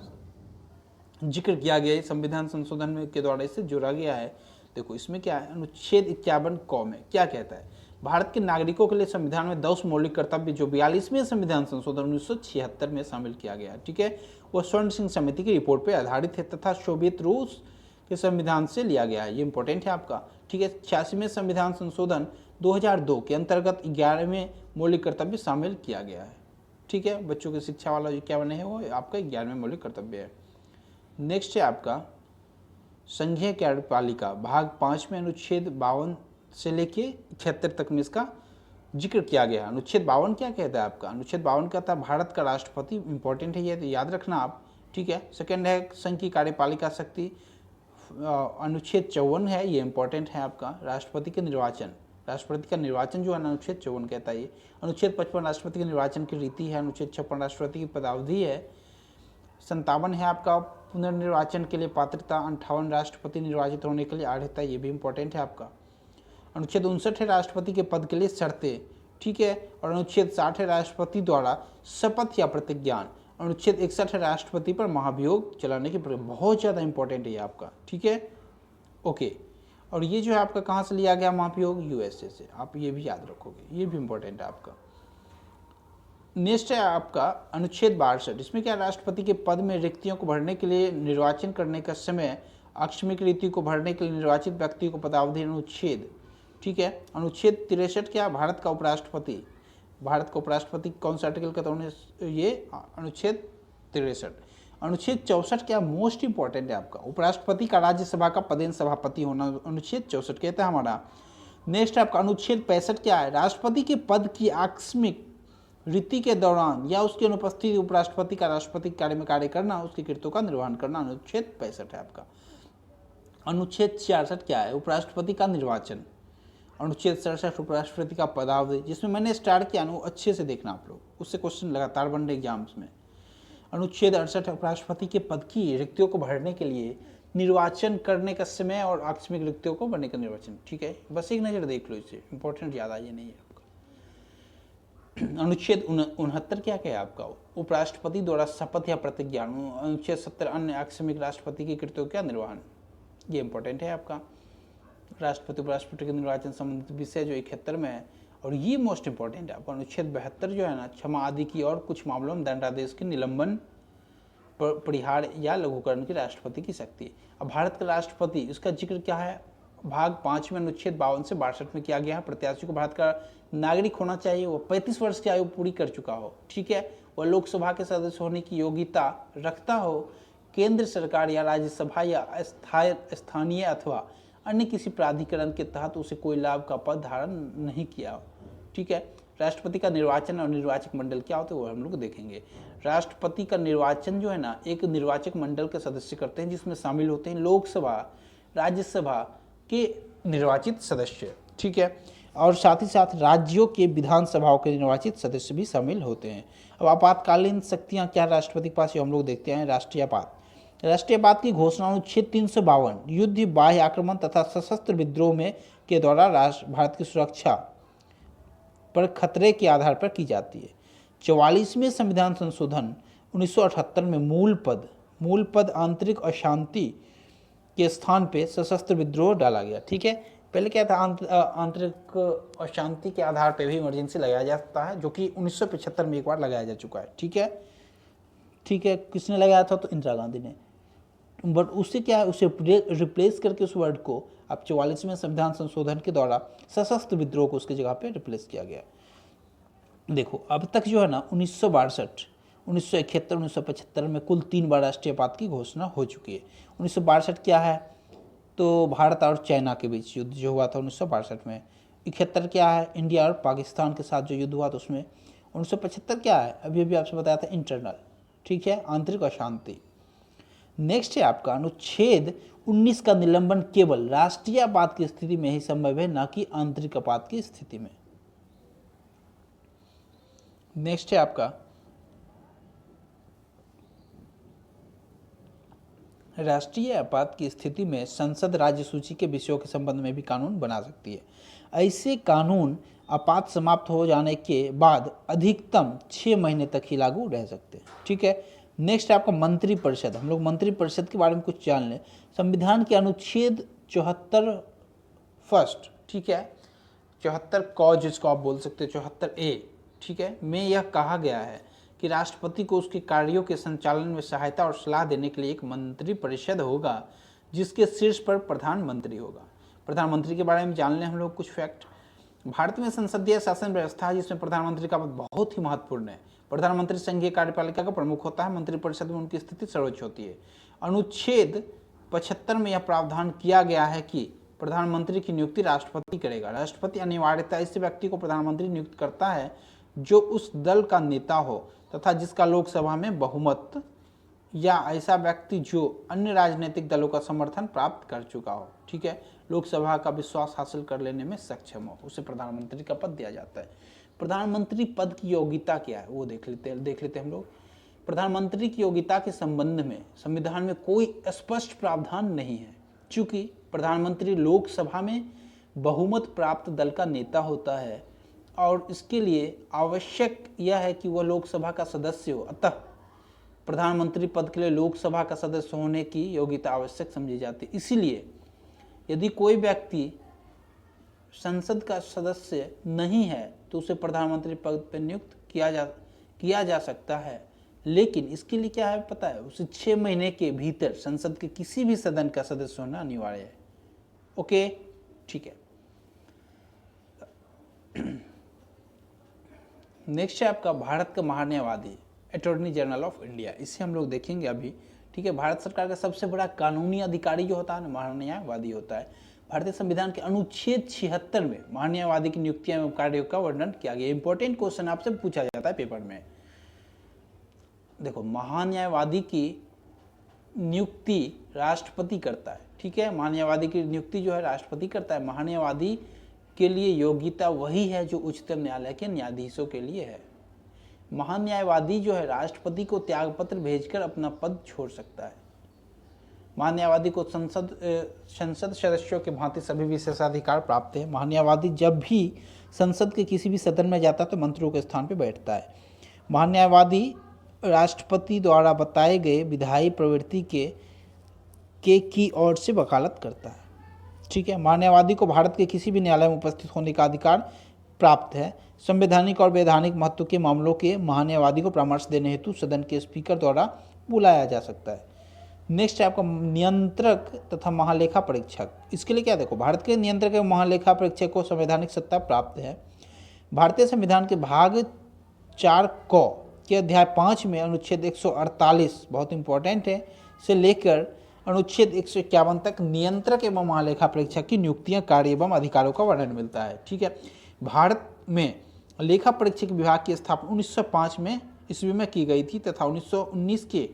जिक्र किया गया है, संविधान संशोधन में के द्वारा इसे जोड़ा गया है। देखो इसमें क्या है, अनुच्छेद 51 क में क्या कहता है, भारत के नागरिकों के लिए संविधान में 10 मौलिक कर्तव्य जो 42वें संविधान संशोधन 1976 में शामिल किया गया है, ठीक है। वह स्वर्ण सिंह समिति की रिपोर्ट पर आधारित है तथा सोवियत रूस के संविधान से लिया गया है, ये इंपॉर्टेंट है आपका, ठीक है। 86वें संविधान संशोधन 2002 के अंतर्गत 11वें मौलिक कर्तव्य शामिल किया गया है, ठीक है। बच्चों की शिक्षा वाला जो क्या बने है वो आपका 11वें मौलिक कर्तव्य है। नेक्स्ट है आपका संघीय कार्यपालिका, भाग 5 में अनुच्छेद 52 से लेके 76 तक में इसका जिक्र किया गया है। अनुच्छेद 52 क्या कहता है आपका, अनुच्छेद 52 कहता है भारत का राष्ट्रपति, इंपॉर्टेंट है ये, तो याद रखना आप, ठीक है। सेकेंड है संघ की कार्यपालिका शक्ति, अनुच्छेद 54 है, ये इंपॉर्टेंट है आपका। राष्ट्रपति के निर्वाचन, राष्ट्रपति का निर्वाचन जो है ना, अनुच्छेद 54 कहता है ये। अनुच्छेद 55 राष्ट्रपति के निर्वाचन की रीति है। अनुच्छेद 56 राष्ट्रपति की पदावधि है। 57 है आपका पुनर्निर्वाचन के लिए पात्रता। 58 राष्ट्रपति निर्वाचित होने के लिए अर्हता, ये भी इंपॉर्टेंट है आपका। अनुच्छेद 59 है राष्ट्रपति के पद के लिए शर्तें, ठीक है। और अनुच्छेद 60 है राष्ट्रपति द्वारा शपथ या प्रतिज्ञान। अनुच्छेद 61 है राष्ट्रपति पर महाभियोग चलाने की प्रक्रिया, बहुत ज़्यादा इंपॉर्टेंट है ये आपका, ठीक है, ओके। और ये जो है आपका कहाँ से लिया गया महाभियोग, यूएसए से, आप ये भी याद रखोगे, ये भी इंपॉर्टेंट है आपका। नेक्स्ट है आपका अनुच्छेद 62, इसमें क्या, राष्ट्रपति के पद में रिक्तियों को भरने के लिए निर्वाचन करने का समय, आकस्मिक रीति को भरने के लिए निर्वाचित व्यक्ति को पदावधि अनुच्छेद, ठीक है। अनुच्छेद 63 क्या, भारत का उपराष्ट्रपति, भारत का उपराष्ट्रपति कौन सा आर्टिकल कहता है, ये अनुच्छेद 63। अनुच्छेद 64 क्या, मोस्ट इंपॉर्टेंट है आपका, उपराष्ट्रपति का राज्यसभा का पदेन सभापति होना, अनुच्छेद 64 कहता है हमारा। नेक्स्ट आपका अनुच्छेद 65 क्या है, राष्ट्रपति के पद की आकस्मिक रीति के दौरान या उसकी अनुपस्थिति उपराष्ट्रपति का राष्ट्रपति कार्य में कार्य करना, उसके कृत्यों का निर्वहन करना, अनुच्छेद 65 है आपका। अनुच्छेद 66 क्या है, उपराष्ट्रपति का निर्वाचन। अनुच्छेद 67 उपराष्ट्रपति का पदावधि, जिसमें मैंने स्टार्ट किया वो अच्छे से देखना आप लोग, उससे क्वेश्चन लगातार बन रहे एग्जाम्स में। अनुच्छेद 68 उपराष्ट्रपति के पद की रिक्तियों को भरने के लिए निर्वाचन करने का समय और आकस्मिक रिक्तियों को भरने का निर्वाचन, ठीक है। बस एक नज़र देख लो इसे, इंपॉर्टेंट ज़्यादा ये नहीं है आपका। अनुच्छेद 69 क्या है आपका, उपराष्ट्रपति द्वारा शपथ या प्रतिज्ञा। अनुच्छेद 70 अन्य आकस्मिक राष्ट्रपति की कृत्यों का निर्वहन, ये इंपॉर्टेंट है आपका। राष्ट्रपति उपराष्ट्रपति के निर्वाचन संबंधित विषय जो 71 में है, और ये मोस्ट इंपॉर्टेंट है आपका। अनुच्छेद 72 जो है ना, क्षमा आदि की और कुछ मामलों में दंडादेश के निलंबन, परिहार या लघुकरण की राष्ट्रपति की शक्ति। अब भारत का राष्ट्रपति, इसका जिक्र क्या है, भाग 5 में अनुच्छेद 52 से 62 में किया गया है। प्रत्याशी को भारत का नागरिक होना चाहिए, वो 35 वर्ष की आयु पूरी कर चुका हो, ठीक है। वह लोकसभा के सदस्य होने की योग्यता रखता हो, केंद्र सरकार या राज्यसभा या स्थानीय अथवा अन्य किसी प्राधिकरण के तहत उसे कोई लाभ का पद धारण नहीं किया हो, ठीक है। राष्ट्रपति का निर्वाचन और निर्वाचक मंडल क्या होते हैं वो हम लोग देखेंगे। राष्ट्रपति का निर्वाचन जो है ना, एक निर्वाचक मंडल के सदस्य करते हैं, जिसमें शामिल होते हैं लोकसभा, राज्यसभा के निर्वाचित सदस्य, ठीक है। और साथ ही साथ राज्यों के विधानसभाओं के निर्वाचित सदस्य भी शामिल होते हैं। अब आपातकालीन शक्तियाँ क्या राष्ट्रपति के पास, ये हम लोग देखते हैं। राष्ट्रीय आपात, राष्ट्रीयवाद की घोषणा अनुच्छेद 352 युद्ध, बाह्य आक्रमण तथा सशस्त्र विद्रोह में के द्वारा भारत की सुरक्षा पर खतरे के आधार पर की जाती है। 44वें संविधान संशोधन 1978 में मूल पद आंतरिक अशांति के स्थान पे सशस्त्र विद्रोह डाला गया। ठीक है, पहले क्या था, आंतरिक अशांति के आधार पे भी इमरजेंसी लगाया जा सकता है, जो कि 1975 में एक बार लगाया जा चुका है। ठीक है, किसने लगाया था? तो इंदिरा गांधी ने। बट उससे क्या है, उसे रिप्लेस करके उस वर्ड को अब 44वें संविधान संशोधन के द्वारा सशस्त्र विद्रोह को उसकी जगह पे रिप्लेस किया गया। देखो अब तक जो है ना 1962, 1971, 1975 में कुल 3 बार राष्ट्रीयवाद की घोषणा हो चुकी है। 1962 क्या है? तो भारत और चाइना के बीच युद्ध जो हुआ था 1962 में। 71 क्या है? इंडिया और पाकिस्तान के साथ जो युद्ध हुआ था उसमें। 1975 क्या है? अभी आपसे बताया था, इंटरनल। ठीक है, आंतरिक अशांति। नेक्स्ट है आपका अनुच्छेद 19 का निलंबन केवल राष्ट्रीय आपात की स्थिति में ही संभव है, ना कि आंतरिक आपात की स्थिति में। नेक्स्ट है आपका राष्ट्रीय आपात की स्थिति में संसद राज्य सूची के विषयों के संबंध में भी कानून बना सकती है। ऐसे कानून आपात समाप्त हो जाने के बाद अधिकतम 6 महीने तक ही लागू रह सकते हैं। ठीक है, नेक्स्ट है आपका मंत्रिपरिषद। हम लोग मंत्रिपरिषद के बारे में कुछ जान लें। संविधान के अनुच्छेद 74 फर्स्ट, ठीक है, 74 क जिसको आप बोल सकते हैं, 74A, ठीक है, में यह कहा गया है कि राष्ट्रपति को उसके कार्यों के संचालन में सहायता और सलाह देने के लिए एक मंत्रिपरिषद होगा, जिसके शीर्ष पर प्रधानमंत्री होगा। प्रधानमंत्री के बारे में जान लें हम लोग कुछ फैक्ट। भारत में संसदीय शासन व्यवस्था है, जिसमें प्रधानमंत्री का पद बहुत ही महत्वपूर्ण है। प्रधानमंत्री संघीय कार्यपालिका का प्रमुख होता है। मंत्रिपरिषद में उनकी स्थिति सर्वोच्च होती है। अनुच्छेद 75 में यह प्रावधान किया गया है कि प्रधानमंत्री की नियुक्ति राष्ट्रपति करेगा। राष्ट्रपति अनिवार्यतः ऐसे व्यक्ति को प्रधानमंत्री नियुक्त करता है जो उस दल का नेता हो तथा जिसका लोकसभा में बहुमत, या ऐसा व्यक्ति जो अन्य राजनीतिक दलों का समर्थन प्राप्त कर चुका हो। ठीक है, लोकसभा का विश्वास हासिल कर लेने में सक्षम हो, उसे प्रधानमंत्री का पद दिया जाता है। प्रधानमंत्री पद की योग्यता क्या है वो देख लेते हैं हम लोग। प्रधानमंत्री की योग्यता के संबंध में संविधान में कोई स्पष्ट प्रावधान नहीं है, चूंकि प्रधानमंत्री लोकसभा में बहुमत प्राप्त दल का नेता होता है और इसके लिए आवश्यक यह है कि वह लोकसभा का सदस्य हो। अतः प्रधानमंत्री पद के लिए लोकसभा का सदस्य होने की योग्यता आवश्यक समझी जाती है। इसीलिए यदि कोई व्यक्ति संसद का सदस्य नहीं है तो उसे प्रधानमंत्री पद पर नियुक्त किया जा सकता है, लेकिन इसके लिए क्या है पता है, उसे 6 महीने के भीतर संसद के किसी भी सदन का सदस्य होना अनिवार्य है। ओके, ठीक है। नेक्स्ट है आपका भारत का महान्यायवादी, अटॉर्नी जनरल ऑफ इंडिया। इसे हम लोग देखेंगे अभी। ठीक है, भारत सरकार का सबसे बड़ा कानूनी अधिकारी जो होता है ना, महान्यायवादी होता है। भारतीय संविधान के अनुच्छेद 76 में महान्यायवादी की नियुक्तियां एवं कार्यों का वर्णन किया गया। इंपॉर्टेंट क्वेश्चन आपसे पूछा जाता है पेपर में। देखो, महान्यायवादी की नियुक्ति राष्ट्रपति करता है। ठीक है, महान्यायवादी की नियुक्ति जो है राष्ट्रपति करता है। महान्यायवादी के लिए योग्यता वही है जो उच्चतम न्यायालय के न्यायाधीशों के लिए है। महान्यायवादी जो है राष्ट्रपति को त्यागपत्र भेजकर अपना पद छोड़ सकता है। महान्यायवादी को संसद सदस्यों के भांति सभी विशेषाधिकार प्राप्त है। महान्यायवादी जब भी संसद के किसी भी सदन में जाता है तो मंत्रियों के स्थान पर बैठता है। महान्यायवादी राष्ट्रपति द्वारा बताए गए विधायी प्रवृत्ति की ओर से वकालत करता है। ठीक है, महान्यायवादी को भारत के किसी भी न्यायालय में उपस्थित होने का अधिकार प्राप्त है। संवैधानिक और वैधानिक महत्व के मामलों के महान्यायवादी को परामर्श देने हेतु सदन के स्पीकर द्वारा बुलाया जा सकता है। नेक्स्ट है आपका नियंत्रक तथा महालेखा परीक्षक। इसके लिए क्या, देखो, भारत के नियंत्रक एवं महालेखा परीक्षक को संवैधानिक सत्ता प्राप्त है। भारतीय संविधान के भाग 4 क के अध्याय 5 में अनुच्छेद 148 बहुत इंपॉर्टेंट है से लेकर अनुच्छेद 151 तक नियंत्रक एवं महालेखा परीक्षक की नियुक्तियां, कार्य एवं अधिकारों का वर्णन मिलता है। ठीक है, भारत में लेखा परीक्षक विभाग की स्थापना 1905 में ईस्वी में की गई थी तथा 1919 के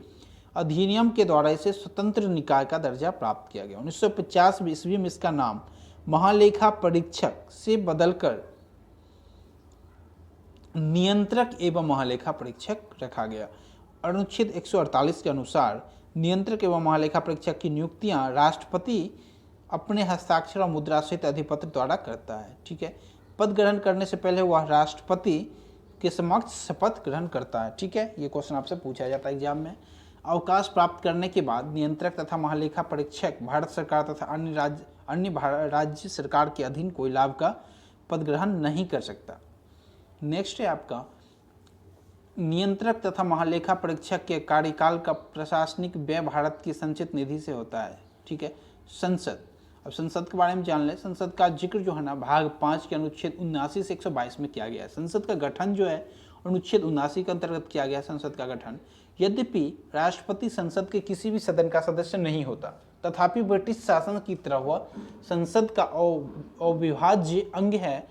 अधिनियम के द्वारा इसे स्वतंत्र निकाय का दर्जा प्राप्त किया गया। 1950 ईस्वी में इसका नाम महालेखा परीक्षक से बदलकर नियंत्रक एवं महालेखा परीक्षक रखा गया। अनुच्छेद 148 के अनुसार नियंत्रक एवं महालेखा परीक्षक की नियुक्तियां राष्ट्रपति अपने हस्ताक्षर और मुद्रा सहित अधिपत्र द्वारा करता है। ठीक है, पद ग्रहण करने से पहले वह राष्ट्रपति के समक्ष शपथ ग्रहण करता है। ठीक है, ये क्वेश्चन आपसे पूछा जाता है एग्जाम में। अवकाश प्राप्त करने के बाद नियंत्रक तथा महालेखा परीक्षक भारत सरकार तथा अन्य राज्य सरकार के अधीन कोई लाभ का पद ग्रहण नहीं कर सकता। नेक्स्ट है आपका नियंत्रक तथा महालेखा परीक्षक के कार्यकाल का प्रशासनिक व्यय भारत की संचित निधि से होता है। ठीक है, संसद, अब संसद के बारे में जान लें। संसद का जिक्र जो है ना भाग 5 के अनुच्छेद 79 से 122 में किया गया है। संसद का गठन जो है अनुच्छेद 79 के अंतर्गत किया गया है संसद का गठन। यद्यपि राष्ट्रपति संसद के किसी भी सदन का सदस्य नहीं होता, तथापि ब्रिटिश शासन की तरह वह संसद का अविभाज्य अंग है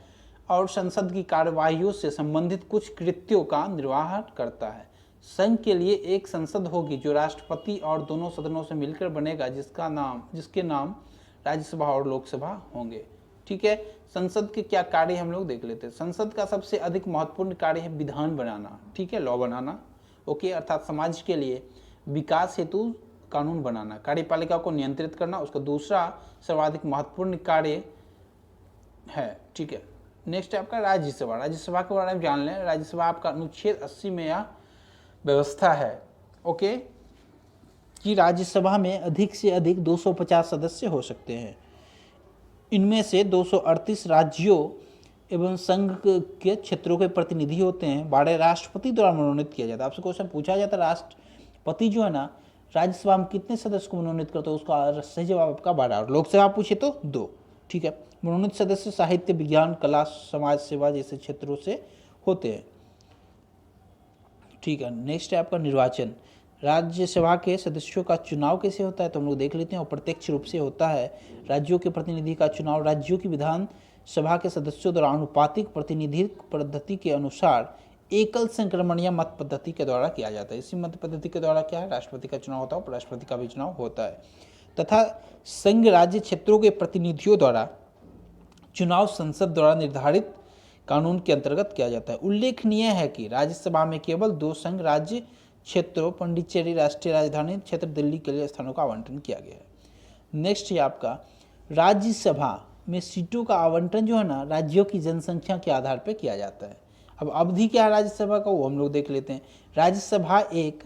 और संसद की कार्यवाहियों से संबंधित कुछ कृत्यों का निर्वाह करता है। संघ के लिए एक संसद होगी जो राष्ट्रपति और दोनों सदनों से मिलकर बनेगा, जिसके नाम राज्यसभा और लोकसभा होंगे। ठीक है, संसद के क्या कार्य हम लोग देख लेते हैं। संसद का सबसे अधिक महत्वपूर्ण कार्य है विधान बनाना। ठीक है, लॉ बनाना। ओके, अर्थात समाज के लिए विकास हेतु कानून बनाना, कार्यपालिका को नियंत्रित करना उसका दूसरा सर्वाधिक महत्वपूर्ण कार्य है। ठीक है, नेक्स्ट है आपका राज्यसभा। राज्यसभा के बारे में जान लें। राज्यसभा आपका अनुच्छेद 80 में यह व्यवस्था है ओके कि राज्यसभा में अधिक से अधिक 250 सदस्य हो सकते हैं। इनमें से 238 राज्यों एवं संघ के क्षेत्रों के प्रतिनिधि होते हैं। 12 राष्ट्रपति द्वारा मनोनीत किया जाता है। आपसे क्वेश्चन पूछा जाता है राष्ट्रपति जो है ना राज्यसभा में कितने सदस्य को मनोनीत करते हो, उसका सही जवाब आपका 12 और लोकसभा पूछे तो 2। ठीक है, मनोनीत सदस्य साहित्य, विज्ञान, कला, समाज सेवा जैसे क्षेत्रों से होते हैं। ठीक है, नेक्स्ट है आपका निर्वाचन। राज्यसभा के सदस्यों का चुनाव कैसे होता है तो हम लोग देख लेते हैं। और प्रत्यक्ष रूप से होता है। राज्यों के प्रतिनिधि का चुनाव राज्यों की विधानसभा के सदस्यों द्वारा अनुपातिक प्रतिनिधित्व पद्धति के अनुसार एकल संक्रमण या मत पद्धति के द्वारा किया जाता है। इसी मत पद्धति के द्वारा क्या है, राष्ट्रपति का चुनाव होता है, उपराष्ट्रपति का भी चुनाव होता है। तथा संघ राज्य क्षेत्रों के प्रतिनिधियों द्वारा चुनाव संसद द्वारा निर्धारित कानून के अंतर्गत किया जाता है। उल्लेखनीय है कि राज्यसभा में केवल 2 संघ राज्य क्षेत्रों पुडुचेरी राष्ट्रीय राजधानी क्षेत्र दिल्ली के लिए स्थानों का आवंटन किया गया है। नेक्स्ट है आपका राज्यसभा में सीटों का आवंटन जो है ना राज्यों की जनसंख्या के आधार पर किया जाता है। अब अवधि क्या है राज्यसभा का वो हम लोग देख लेते हैं। राज्यसभा एक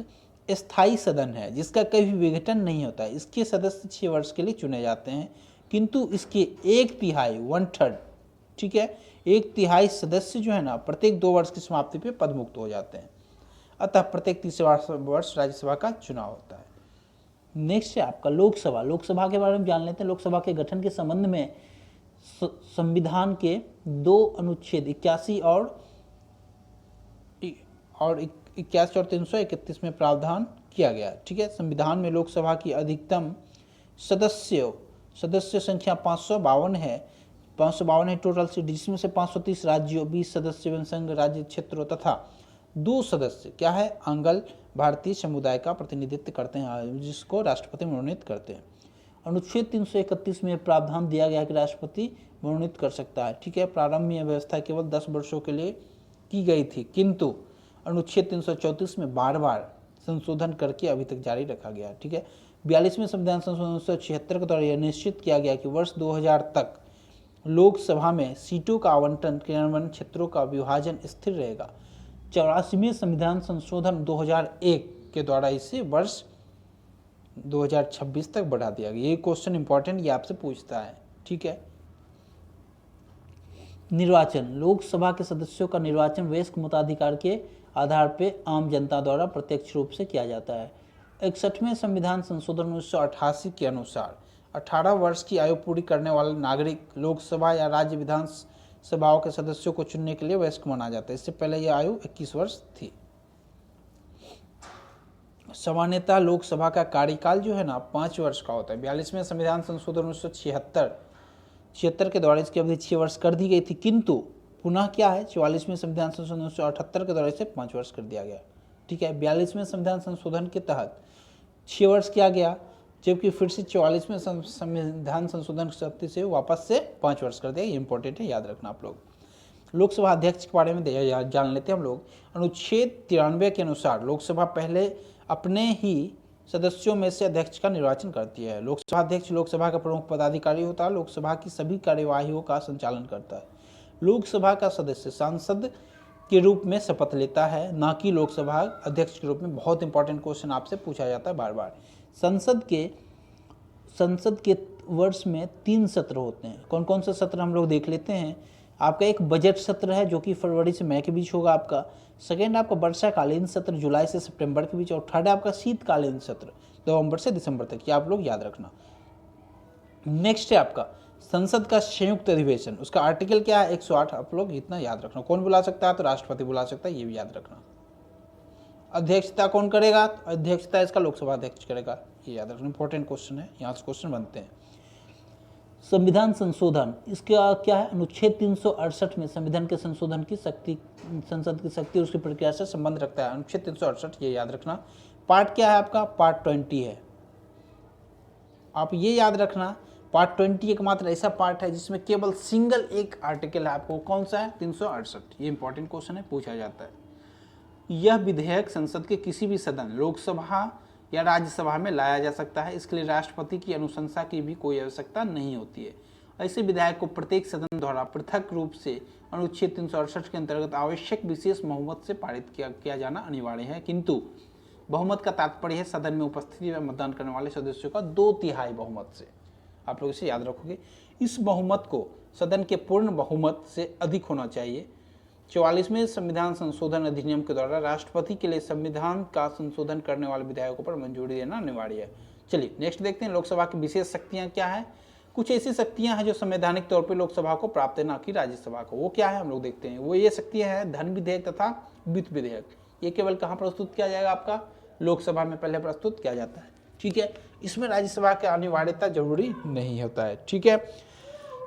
स्थायी सदन है जिसका कभी विघटन नहीं होता है। इसके सदस्य 6 वर्ष के लिए चुने जाते हैं, किंतु इसके 1/3 1/3 ठीक है 1/3 सदस्य जो है ना प्रत्येक 2 वर्ष की समाप्ति पे पद मुक्त हो जाते हैं। अतः प्रत्येक 30 वर्ष राज्यसभा का चुनाव होता है। नेक्स्ट है आपका लोकसभा। लोकसभा के बारे में जान लेते हैं। लोकसभा के गठन के संबंध में संविधान के 2 अनुच्छेद 81 और 331 में प्रावधान किया गया। ठीक है, संविधान में लोकसभा की अधिकतम सदस्य संख्या 552 है। 552 है टोटल सीट, जिसमें से 530 राज्यों, 20 सदस्य एवं संघ राज्य क्षेत्रों तथा 2 सदस्य क्या है आंग्ल भारतीय समुदाय का प्रतिनिधित्व करते हैं, जिसको राष्ट्रपति मनोनीत करते हैं। अनुच्छेद 331 में प्रावधान दिया गया कि राष्ट्रपति मनोनीत कर सकता है। ठीक है, प्रारंभ में यह व्यवस्था केवल 10 वर्षों के लिए की गई थी, किंतु अनुच्छेद 334 में बार संशोधन करके अभी तक जारी रखा गया। ठीक है, 42वें संविधान संशोधन 1976 के द्वारा यह निश्चित किया गया कि वर्ष 2000 तक लोकसभा में सीटों का आवंटन क्रियान्वयन क्षेत्रों का विभाजन स्थिर रहेगा। 84वें संविधान संशोधन 2001 के द्वारा इसे वर्ष 2026 तक बढ़ा दिया गया। ये क्वेश्चन इंपॉर्टेंट, ये आपसे पूछता है। ठीक है, निर्वाचन। लोकसभा के सदस्यों का निर्वाचन वयस्क मताधिकार के आधार पर आम जनता द्वारा प्रत्यक्ष रूप से किया जाता है। 61वें संविधान संशोधन 1988 के अनुसार 18 वर्ष की आयु पूरी करने वाले नागरिक लोकसभा या राज्य विधानसभाओं के सदस्यों को चुनने के लिए वयस्क माना जाता है। इससे पहले यह आयु 21 वर्ष थी। सामान्यतः लोकसभा का कार्यकाल जो है ना 5 वर्ष का होता है। 42वें संविधान संशोधन 1976 के द्वारा इसकी अवधि 6 वर्ष कर दी गई थी, किंतु पुनः क्या है 44वें संविधान संशोधन 1978 के द्वारा इसे 5 वर्ष कर दिया गया। ठीक है, 42वें संविधान संशोधन के तहत 6 वर्ष किया गया, जबकि फिर से 44वें संविधान संशोधन शक्ति से वापस से 5 वर्ष कर दिया। ये इंपॉर्टेंट है, याद रखना आप लोग। लोकसभा अध्यक्ष के बारे में जान लेते हैं हम लोग। अनुच्छेद 93 के अनुसार लोकसभा पहले अपने ही सदस्यों में से अध्यक्ष का निर्वाचन करती है। लोकसभा अध्यक्ष लोकसभा का प्रमुख पदाधिकारी होता है, लोकसभा की सभी कार्यवाहियों का संचालन करता है। लोकसभा का सदस्य सांसद के रूप में शपथ लेता है, ना कि लोकसभा अध्यक्ष के रूप में। बहुत इंपॉर्टेंट क्वेश्चन आपसे पूछा जाता है बार बार। संसद के वर्ष में 3 सत्र होते हैं। कौन कौन से सत्र हम लोग देख लेते हैं। आपका एक बजट सत्र है जो कि फरवरी से मई के बीच होगा आपका। सेकेंड आपका वर्षाकालीन सत्र जुलाई से सितंबर के बीच। और थर्ड आपका शीतकालीन सत्र नवंबर से दिसंबर तक। ये आप लोग याद रखना। नेक्स्ट है आपका संसद का संयुक्त अधिवेशन। उसका आर्टिकल क्या है 108। आप लोग इतना याद रखना। कौन बुला सकता है तो राष्ट्रपति बुला सकता है, ये भी याद रखना। अध्यक्षता कौन करेगा, अध्यक्षता इसका लोकसभा अध्यक्ष करेगा, ये याद रखना। इंपॉर्टेंट क्वेश्चन है, यहाँ से क्वेश्चन बनते हैं। संविधान संशोधन, इसका क्या है अनुच्छेद 368 में संविधान के संशोधन की शक्ति, संसद की शक्ति उसकी प्रक्रिया से संबंध रखता है। अनुच्छेद 368 ये याद रखना। पार्ट क्या है आपका, पार्ट 20 है। आप ये याद रखना पार्ट 20 एकमात्र ऐसा पार्ट है जिसमें केवल सिंगल एक आर्टिकल है आपको। कौन सा है 368। ये इंपॉर्टेंट क्वेश्चन है, पूछा जाता है। यह विधेयक संसद के किसी भी सदन लोकसभा या राज्यसभा में लाया जा सकता है। इसके लिए राष्ट्रपति की अनुशंसा की भी कोई आवश्यकता नहीं होती है। ऐसे विधेयक को प्रत्येक सदन द्वारा पृथक रूप से अनुच्छेद 368 के अंतर्गत आवश्यक विशेष बहुमत से पारित किया जाना अनिवार्य है। किंतु बहुमत का तात्पर्य है सदन में उपस्थिति व मतदान करने वाले सदस्यों का 2/3 बहुमत से। आप लोग इसे याद रखोगे। इस बहुमत को सदन के पूर्ण बहुमत से अधिक होना चाहिए। 44वें संविधान संशोधन अधिनियम के द्वारा राष्ट्रपति के लिए संविधान का संशोधन करने वाले विधेयकों पर मंजूरी देना अनिवार्य है। चलिए नेक्स्ट देखते हैं लोकसभा की विशेष शक्तियां क्या है। कुछ ऐसी शक्तियां हैं जो संवैधानिक तौर पर लोकसभा को प्राप्त है, ना कि राज्यसभा को। वो क्या है हम लोग देखते हैं। वो ये शक्तियां हैं धन विधेयक तथा वित्त विधेयक। ये केवल कहाँ प्रस्तुत किया जाएगा, आपका लोकसभा में पहले प्रस्तुत किया जाता है। ठीक है, इसमें राज्यसभा की अनिवार्यता जरूरी नहीं होता है। ठीक है,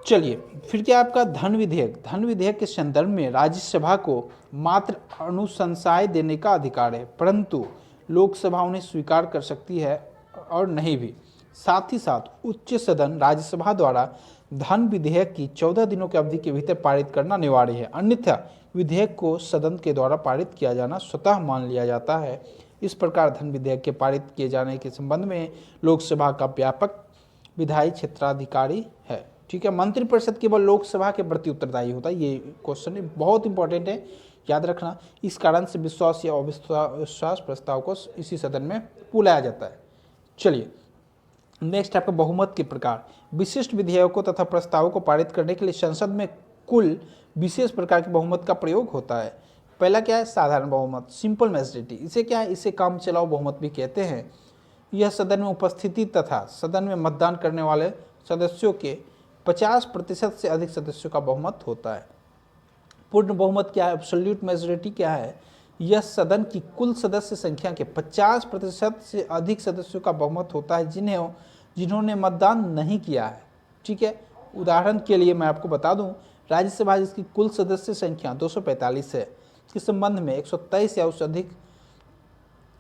चलिए फिर क्या आपका धन विधेयक। धन विधेयक के संदर्भ में राज्यसभा को मात्र अनुशंसाएं देने का अधिकार है, परंतु लोकसभा उन्हें स्वीकार कर सकती है और नहीं भी। साथ ही साथ उच्च सदन राज्यसभा द्वारा धन विधेयक की 14 दिनों की अवधि के भीतर पारित करना अनिवार्य है, अन्यथा विधेयक को सदन के द्वारा पारित किया जाना स्वतः मान लिया जाता है। इस प्रकार धन विधेयक के पारित किए जाने के संबंध में लोकसभा का व्यापक विधायी क्षेत्राधिकारी है। ठीक है, मंत्रिपरिषद केवल लोकसभा के प्रति उत्तरदायी होता है। ये क्वेश्चन बहुत इंपॉर्टेंट है, याद रखना। इस कारण से विश्वास या अविश्वास प्रस्ताव को इसी सदन में बुलाया जाता है। चलिए नेक्स्ट आपका बहुमत के प्रकार। विशिष्ट विधेयकों तथा प्रस्तावों को पारित करने के लिए संसद में कुल विशेष प्रकार के बहुमत का प्रयोग होता है। पहला क्या है, साधारण बहुमत, सिंपल मेजोरिटी। इसे क्या है, इसे काम चलाओ बहुमत भी कहते हैं। यह सदन में उपस्थिति तथा सदन में मतदान करने वाले सदस्यों के 50% से अधिक सदस्यों का बहुमत होता है। पूर्ण बहुमत क्या है, एब्सोल्यूट मेजोरिटी क्या है, यह सदन की कुल सदस्य संख्या के 50% से अधिक सदस्यों का बहुमत होता है जिन्होंने मतदान नहीं किया है। ठीक है, उदाहरण के लिए मैं आपको बता दूं, राज्यसभा जिसकी कुल सदस्य संख्या 245 है, के संबंध में 123 या उससे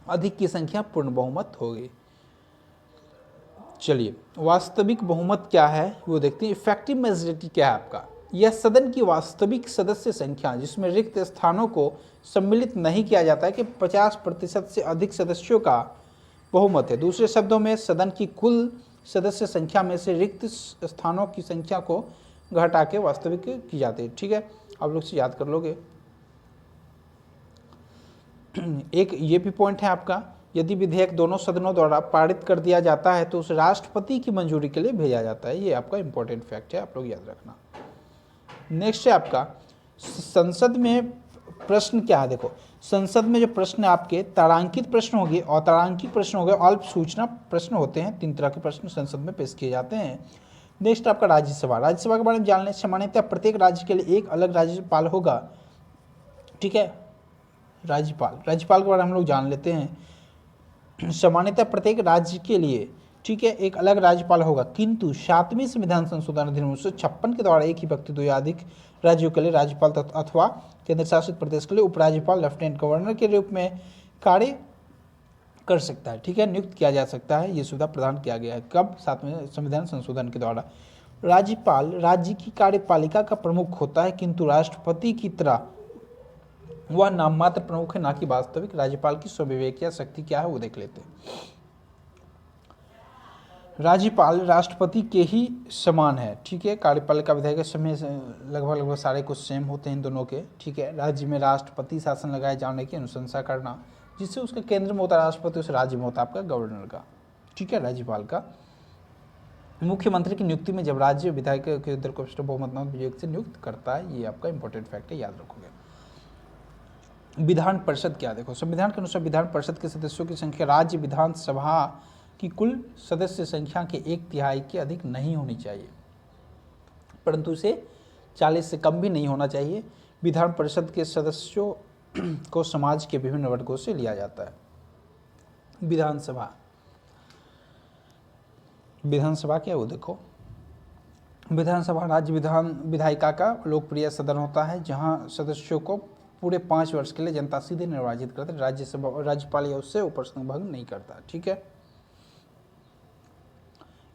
अधिक की संख्या पूर्ण बहुमत होगी। चलिए वास्तविक बहुमत क्या है वो देखते हैं। इफेक्टिव मेजोरिटी क्या है आपका, यह सदन की वास्तविक सदस्य संख्या जिसमें रिक्त स्थानों को सम्मिलित नहीं किया जाता है कि 50% से अधिक सदस्यों का बहुमत है। दूसरे शब्दों में सदन की कुल सदस्य संख्या में से रिक्त स्थानों की संख्या को घटा के वास्तविक की जाती है। ठीक है, आप लोग से याद कर लोगे। एक ये भी पॉइंट है आपका, यदि विधेयक दोनों सदनों द्वारा पारित कर दिया जाता है तो उसे राष्ट्रपति की मंजूरी के लिए भेजा जाता है। ये आपका इंपॉर्टेंट फैक्ट है, आप लोग याद रखना। नेक्स्ट है आपका संसद में प्रश्न क्या है। देखो संसद में जो प्रश्न आपके तारांकित प्रश्न होंगे और तारांकित प्रश्न हो गए, अल्प सूचना प्रश्न होते हैं। 3 तरह के प्रश्न संसद में पेश किए जाते हैं। नेक्स्ट आपका राज्यसभा। राज्यसभा के बारे में जानने सामान्यतः प्रत्येक राज्य के लिए एक अलग राज्यपाल होगा। ठीक है, राज्यपाल के बारे में हम लोग जान लेते हैं। सामान्यतः प्रत्येक राज्य के लिए ठीक है एक अलग राज्यपाल होगा, किंतु 7वें संविधान संशोधन अधिनियम 1956 के द्वारा एक ही व्यक्ति 2 या अधिक राज्यों के लिए राज्यपाल अथवा केंद्र शासित प्रदेश के लिए उपराज्यपाल लेफ्टिनेंट गवर्नर के रूप में कार्य कर सकता है। ठीक है, नियुक्त किया जा सकता है। ये सुविधा प्रदान किया गया है कब, 7वें संविधान संशोधन के द्वारा। राज्यपाल राज्य की कार्यपालिका का प्रमुख होता है, किंतु राष्ट्रपति की तरह वह नाममात्र प्रमुख है, ना कि वास्तविक। राज्यपाल की स्वविवेक या शक्ति क्या है वो देख लेते हैं। राज्यपाल राष्ट्रपति के ही समान है, ठीक है। कार्यपालिका विधायिका समय लगभग सारे कुछ सेम होते हैं इन दोनों के, ठीक है। राज्य में राष्ट्रपति शासन लगाए जाने की अनुशंसा करना, जिससे उसका केंद्र में होता है राष्ट्रपति, उस राज्य में होता है आपका गवर्नर का, ठीक है, राज्यपाल का। मुख्यमंत्री की नियुक्ति में जब राज्य विधायक के दरकोष्ठ बहुमत विजय से नियुक्त करता है, ये आपका इंपॉर्टेंट फैक्ट है, याद रखोगे। विधान परिषद क्या, देखो संविधान के अनुसार विधान परिषद के सदस्यों की संख्या राज्य विधानसभा की कुल सदस्य संख्या के 1/3 के अधिक नहीं होनी चाहिए, परंतु इसे 40 से कम भी नहीं होना चाहिए। विधान परिषद के सदस्यों को समाज के विभिन्न वर्गों से लिया जाता है। विधानसभा क्या है वो देखो, विधानसभा राज्य विधायिका का लोकप्रिय सदन होता है, जहां सदस्यों को पूरे 5 वर्ष के लिए जनता सीधे निर्वाचित करते, राज्यपाल या उससे ऊपर भंग नहीं करता, ठीक है।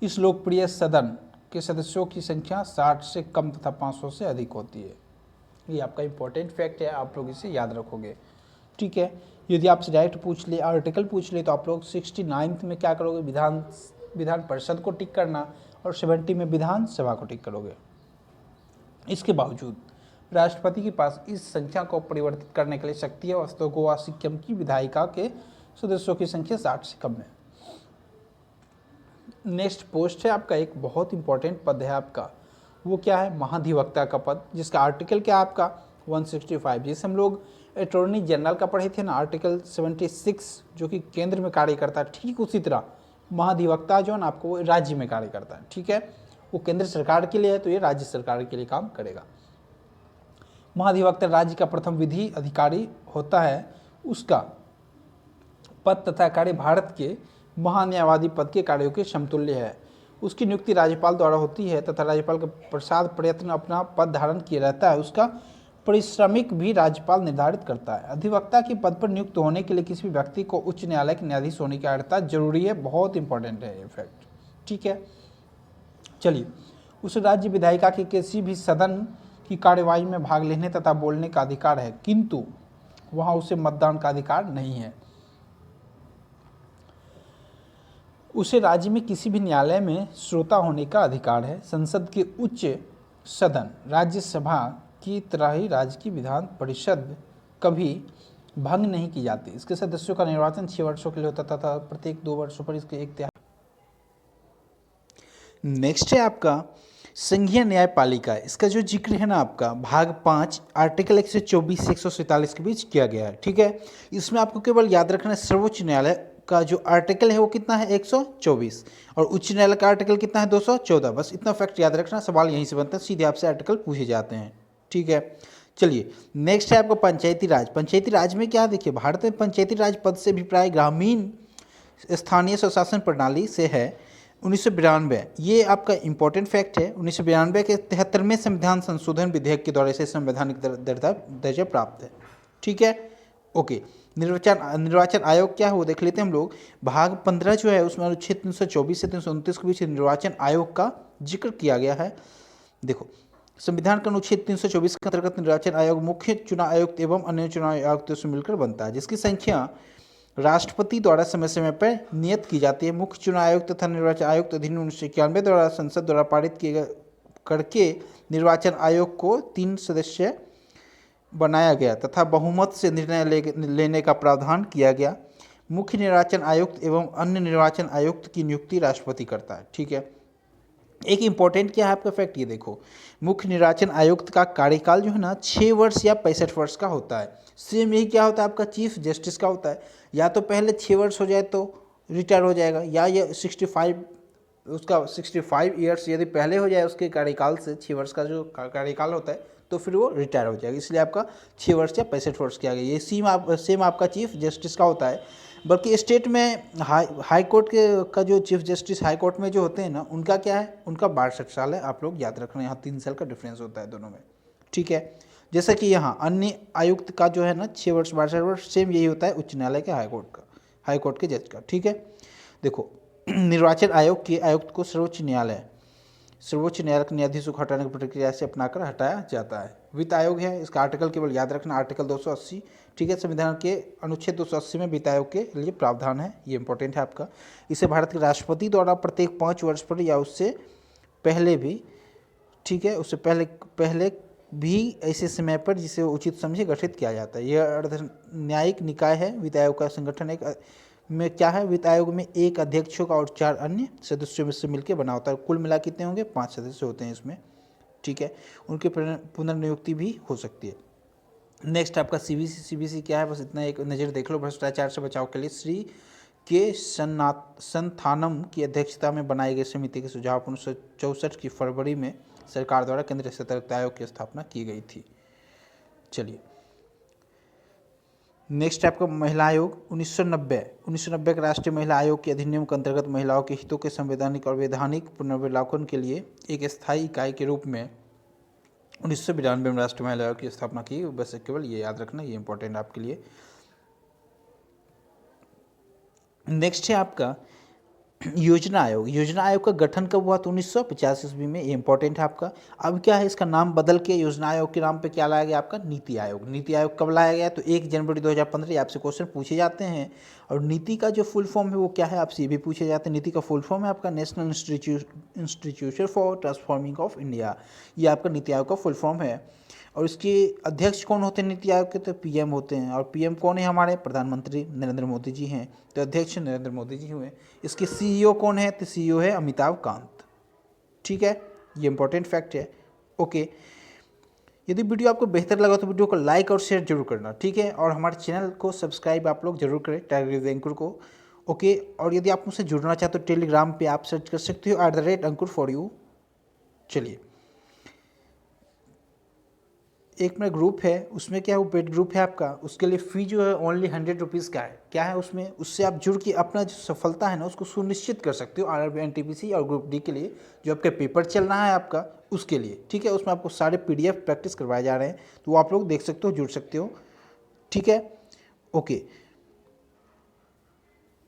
इस लोकप्रिय सदन के सदस्यों की संख्या 60 से कम तथा 500 से अधिक होती है। ये आपका इंपॉर्टेंट फैक्ट है, आप लोग इसे याद रखोगे, ठीक है। यदि आपसे डायरेक्ट पूछ ले, आर्टिकल पूछ ले, तो आप लोग 69 में क्या करोगे, विधान परिषद को टिक करना, और 70 में विधानसभा को टिक करोगे। इसके बावजूद राष्ट्रपति के पास इस संख्या को परिवर्तित करने के लिए शक्ति है। वास्तव गोवा सिक्किम की विधायिका के सदस्यों की संख्या 60 से कम है। नेक्स्ट पोस्ट है आपका, एक बहुत इंपॉर्टेंट पद है आपका, वो क्या है, महाधिवक्ता का पद, जिसका आर्टिकल क्या है आपका 165। जैसे हम लोग अटॉर्नी जनरल का पढ़े थे ना, आर्टिकल 76 जो कि केंद्र में कार्य करता है, ठीक उसी तरह महाधिवक्ता जो है ना आपको वो राज्य में कार्य करता है, ठीक है। वो केंद्र सरकार के लिए है, तो ये राज्य सरकार के लिए काम करेगा। महाधिवक्ता राज्य का प्रथम विधि अधिकारी होता है। उसका पद तथा कार्य भारत के महान्यायवादी पद के कार्यों के समतुल्य है। उसकी नियुक्ति राज्यपाल द्वारा होती है तथा राज्यपाल का प्रसाद प्रयत्न अपना पद धारण किए रहता है। उसका परिश्रमिक भी राज्यपाल निर्धारित करता है। अधिवक्ता के पद पर नियुक्त होने के लिए किसी भी व्यक्ति को उच्च न्यायालय के न्यायाधीश होने की अर्हता जरूरी है, बहुत इंपॉर्टेंट है ये फैक्ट, ठीक है। चलिए, उस राज्य विधायिका के किसी भी सदन की कार्यवाही में भाग लेने तथा बोलने का अधिकार है, किंतु वहां उसे मतदान का अधिकार नहीं है। उसे राज्य में किसी भी न्यायालय में श्रोता होने का अधिकार है। संसद के उच्च सदन राज्यसभा की तरह ही राज्य की विधान परिषद कभी भंग नहीं की जाती। इसके सदस्यों का निर्वाचन 6 वर्षों के लिए होता था, प्रत्येक 2 वर्षों पर इसके 1/3। नेक्स्ट है आपका संघीय न्यायपालिका। इसका जो जिक्र है ना आपका भाग 5 आर्टिकल 124 से 147 के बीच किया गया है, ठीक है। इसमें आपको केवल याद रखना है सर्वोच्च न्यायालय का जो आर्टिकल है वो कितना है 124, और उच्च न्यायालय का आर्टिकल कितना है 214। बस इतना फैक्ट याद रखना, सवाल यहीं से बनता है, सीधे आपसे आर्टिकल पूछे जाते हैं, ठीक है। चलिए, नेक्स्ट है आपका पंचायती राज। पंचायती राज में क्या, देखिए भारत में पंचायती राज पद से अभिप्राय ग्रामीण स्थानीय स्वशासन प्रणाली से है। 1992 ये आपका इंपॉर्टेंट फैक्ट है। 1992 के 73वें संविधान संशोधन विधेयक के द्वारा इसे संवैधानिक दर्जा प्राप्त है, ठीक है, ओके। निर्वाचन आयोग क्या है वो देख लेते हैं हम लोग। भाग 15 जो है उसमें अनुच्छेद 324 से 329 के बीच निर्वाचन आयोग का जिक्र किया गया है। देखो, संविधान का अनुच्छेद 324 के अंतर्गत निर्वाचन आयोग मुख्य चुनाव आयुक्त एवं अन्य चुनाव आयुक्तों से मिलकर बनता है, जिसकी संख्या राष्ट्रपति द्वारा समय समय पर नियत की जाती है। मुख्य चुनाव आयुक्त तथा निर्वाचन आयुक्त अधिनियम 1991 द्वारा संसद द्वारा पारित किए करके निर्वाचन आयोग को 3 सदस्य बनाया गया तथा बहुमत से निर्णय लेने का प्रावधान किया गया। मुख्य निर्वाचन आयुक्त एवं अन्य निर्वाचन आयुक्त की नियुक्ति राष्ट्रपति करता है, ठीक है। एक इंपॉर्टेंट क्या है आपका फैक्ट, ये देखो, मुख्य निर्वाचन आयुक्त का कार्यकाल जो है ना 6 वर्ष या 65 वर्ष का होता है। सेम यही क्या होता है आपका चीफ जस्टिस का होता है, या तो पहले 6 वर्ष हो जाए तो रिटायर हो जाएगा, या ये 65 ईयर्स यदि पहले हो जाए उसके कार्यकाल से, 6 वर्ष का जो कार्यकाल होता है, तो फिर वो रिटायर हो जाएगा। इसलिए आपका 6 वर्ष या 65 वर्ष किया गया। ये सेम आपका चीफ जस्टिस का होता है। बल्कि स्टेट में हाई कोर्ट का जो चीफ जस्टिस हाई कोर्ट में जो होते हैं ना, उनका क्या है, उनका 62 साल है। आप लोग याद रखना, यहाँ 3 साल का डिफरेंस होता है दोनों में, ठीक है। जैसा कि यहाँ अन्य आयुक्त का जो है ना 6 वर्ष 62 वर्ष, सेम यही होता है उच्च न्यायालय के हाई कोर्ट के जज का, ठीक है। देखो, निर्वाचन आयोग के आयुक्त को सर्वोच्च न्यायालय सर्वोच्च न्यायालय के न्यायाधीशों को हटाने की प्रक्रिया से अपनाकर हटाया जाता है। वित्त आयोग है, इसका आर्टिकल केवल याद रखना, आर्टिकल 280, ठीक है। संविधान के अनुच्छेद 280 में वित्त आयोग के लिए प्रावधान है, ये इंपॉर्टेंट है आपका। इसे भारत के राष्ट्रपति द्वारा प्रत्येक 5 वर्ष पर या उससे पहले भी, ठीक है, उससे पहले भी ऐसे समय पर जिसे उचित समझे गठित किया जाता है। यह अर्ध न्यायिक निकाय है। वित्त आयोग का संगठन एक में क्या है, वित्त आयोग में एक अध्यक्ष होगा और 4 अन्य सदस्यों में से मिलकर बना होता है। कुल मिला कितने होंगे, 5 सदस्य होते हैं इसमें, ठीक है। उनकी पुनर्नियुक्ति भी हो सकती है। नेक्स्ट आपका सीबीसी। सीबीसी क्या है, बस इतना एक नज़र देख लो। भ्रष्टाचार से बचाव के लिए श्री के संथानम की अध्यक्षता में बनाई गई समिति के सुझाव 1964 की फरवरी में सरकार द्वारा केंद्रीय सतर्कता आयोग की स्थापना की गई थी। चलिए नेक्स्ट आपका महिला आयोग। 1990 के राष्ट्रीय महिला आयोग के अधिनियम के अंतर्गत महिलाओं के हितों के संवैधानिक और वैधानिक पुनर्विलोकन के लिए एक स्थायी इकाई के रूप में 1992 में राष्ट्रीय महिला आयोग की स्थापना की। बस केवल ये याद रखना, ये इंपॉर्टेंट आपके लिए। नेक्स्ट है आपका योजना आयोग। योजना आयोग का गठन कब हुआ, तो 1950 ईस्वी में, ये इंपॉर्टेंट है आपका। अब क्या है, इसका नाम बदल के योजना आयोग के नाम पे क्या लाया गया आपका, नीति आयोग। नीति आयोग कब लाया गया, तो 1 जनवरी 2015। आपसे क्वेश्चन पूछे जाते हैं। और नीति का जो फुल फॉर्म है वो क्या है, आपसे ये भी पूछे जाते हैं। नीति का फुल फॉर्म है आपका national institution for transforming of India, ये आपका नीति आयोग का फुल फॉर्म है। और इसके अध्यक्ष कौन होते हैं नीति आयोग के, तो पीएम होते हैं। और पीएम कौन है हमारे, प्रधानमंत्री नरेंद्र मोदी जी हैं, तो अध्यक्ष नरेंद्र मोदी जी हुए। इसके सीईओ कौन है, तो सीईओ है अमिताभ कांत, ठीक है। ये इंपॉर्टेंट फैक्ट है, ओके। यदि वीडियो आपको बेहतर लगा तो वीडियो को लाइक और शेयर जरूर करना, ठीक है। और हमारे चैनल को सब्सक्राइब आप लोग जरूर करें, टाइगर एंकर को, ओके। और यदि आप मुझसे जुड़ना चाहते हो टेलीग्राम पे आप सर्च कर सकते हो @ankur4u। चलिए एक मेरा ग्रुप है, उसमें क्या है, वो पेड ग्रुप है आपका। उसके लिए फ़ी जो है ओनली 100 रुपीज़ का है। क्या है उसमें, उससे आप जुड़ के अपना जो सफलता है ना उसको सुनिश्चित कर सकते हो। आरआरबी एनटीपीसी और ग्रुप डी के लिए जो आपका पेपर चल रहा है आपका, उसके लिए, ठीक है। उसमें आपको सारे PDF प्रैक्टिस करवाए जा रहे हैं, तो वो आप लोग देख सकते हो, जुड़ सकते हो, ठीक है, ओके।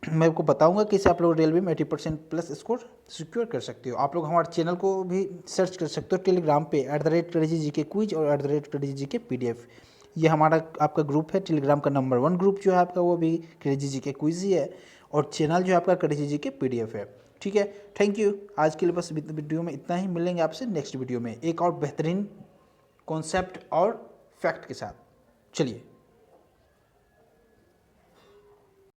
मैं आपको बताऊंगा कैसे आप लोग रेलवे में 80% प्लस स्कोर सिक्योर कर सकते हो। आप लोग हमारे चैनल को भी सर्च कर सकते हो टेलीग्राम पे @KDGK क्विज और @KDGK PDF। ये हमारा आपका ग्रुप है टेलीग्राम का नंबर 1 ग्रुप जो है आपका, वो भी KDGK क्विज ही है। और चैनल जो है आपका KDGK PDF है, ठीक है। Thank you. आज के लिए बस वीडियो में इतना ही। मिलेंगे आपसे नेक्स्ट वीडियो में एक और बेहतरीन कॉन्सेप्ट और फैक्ट के साथ। चलिए।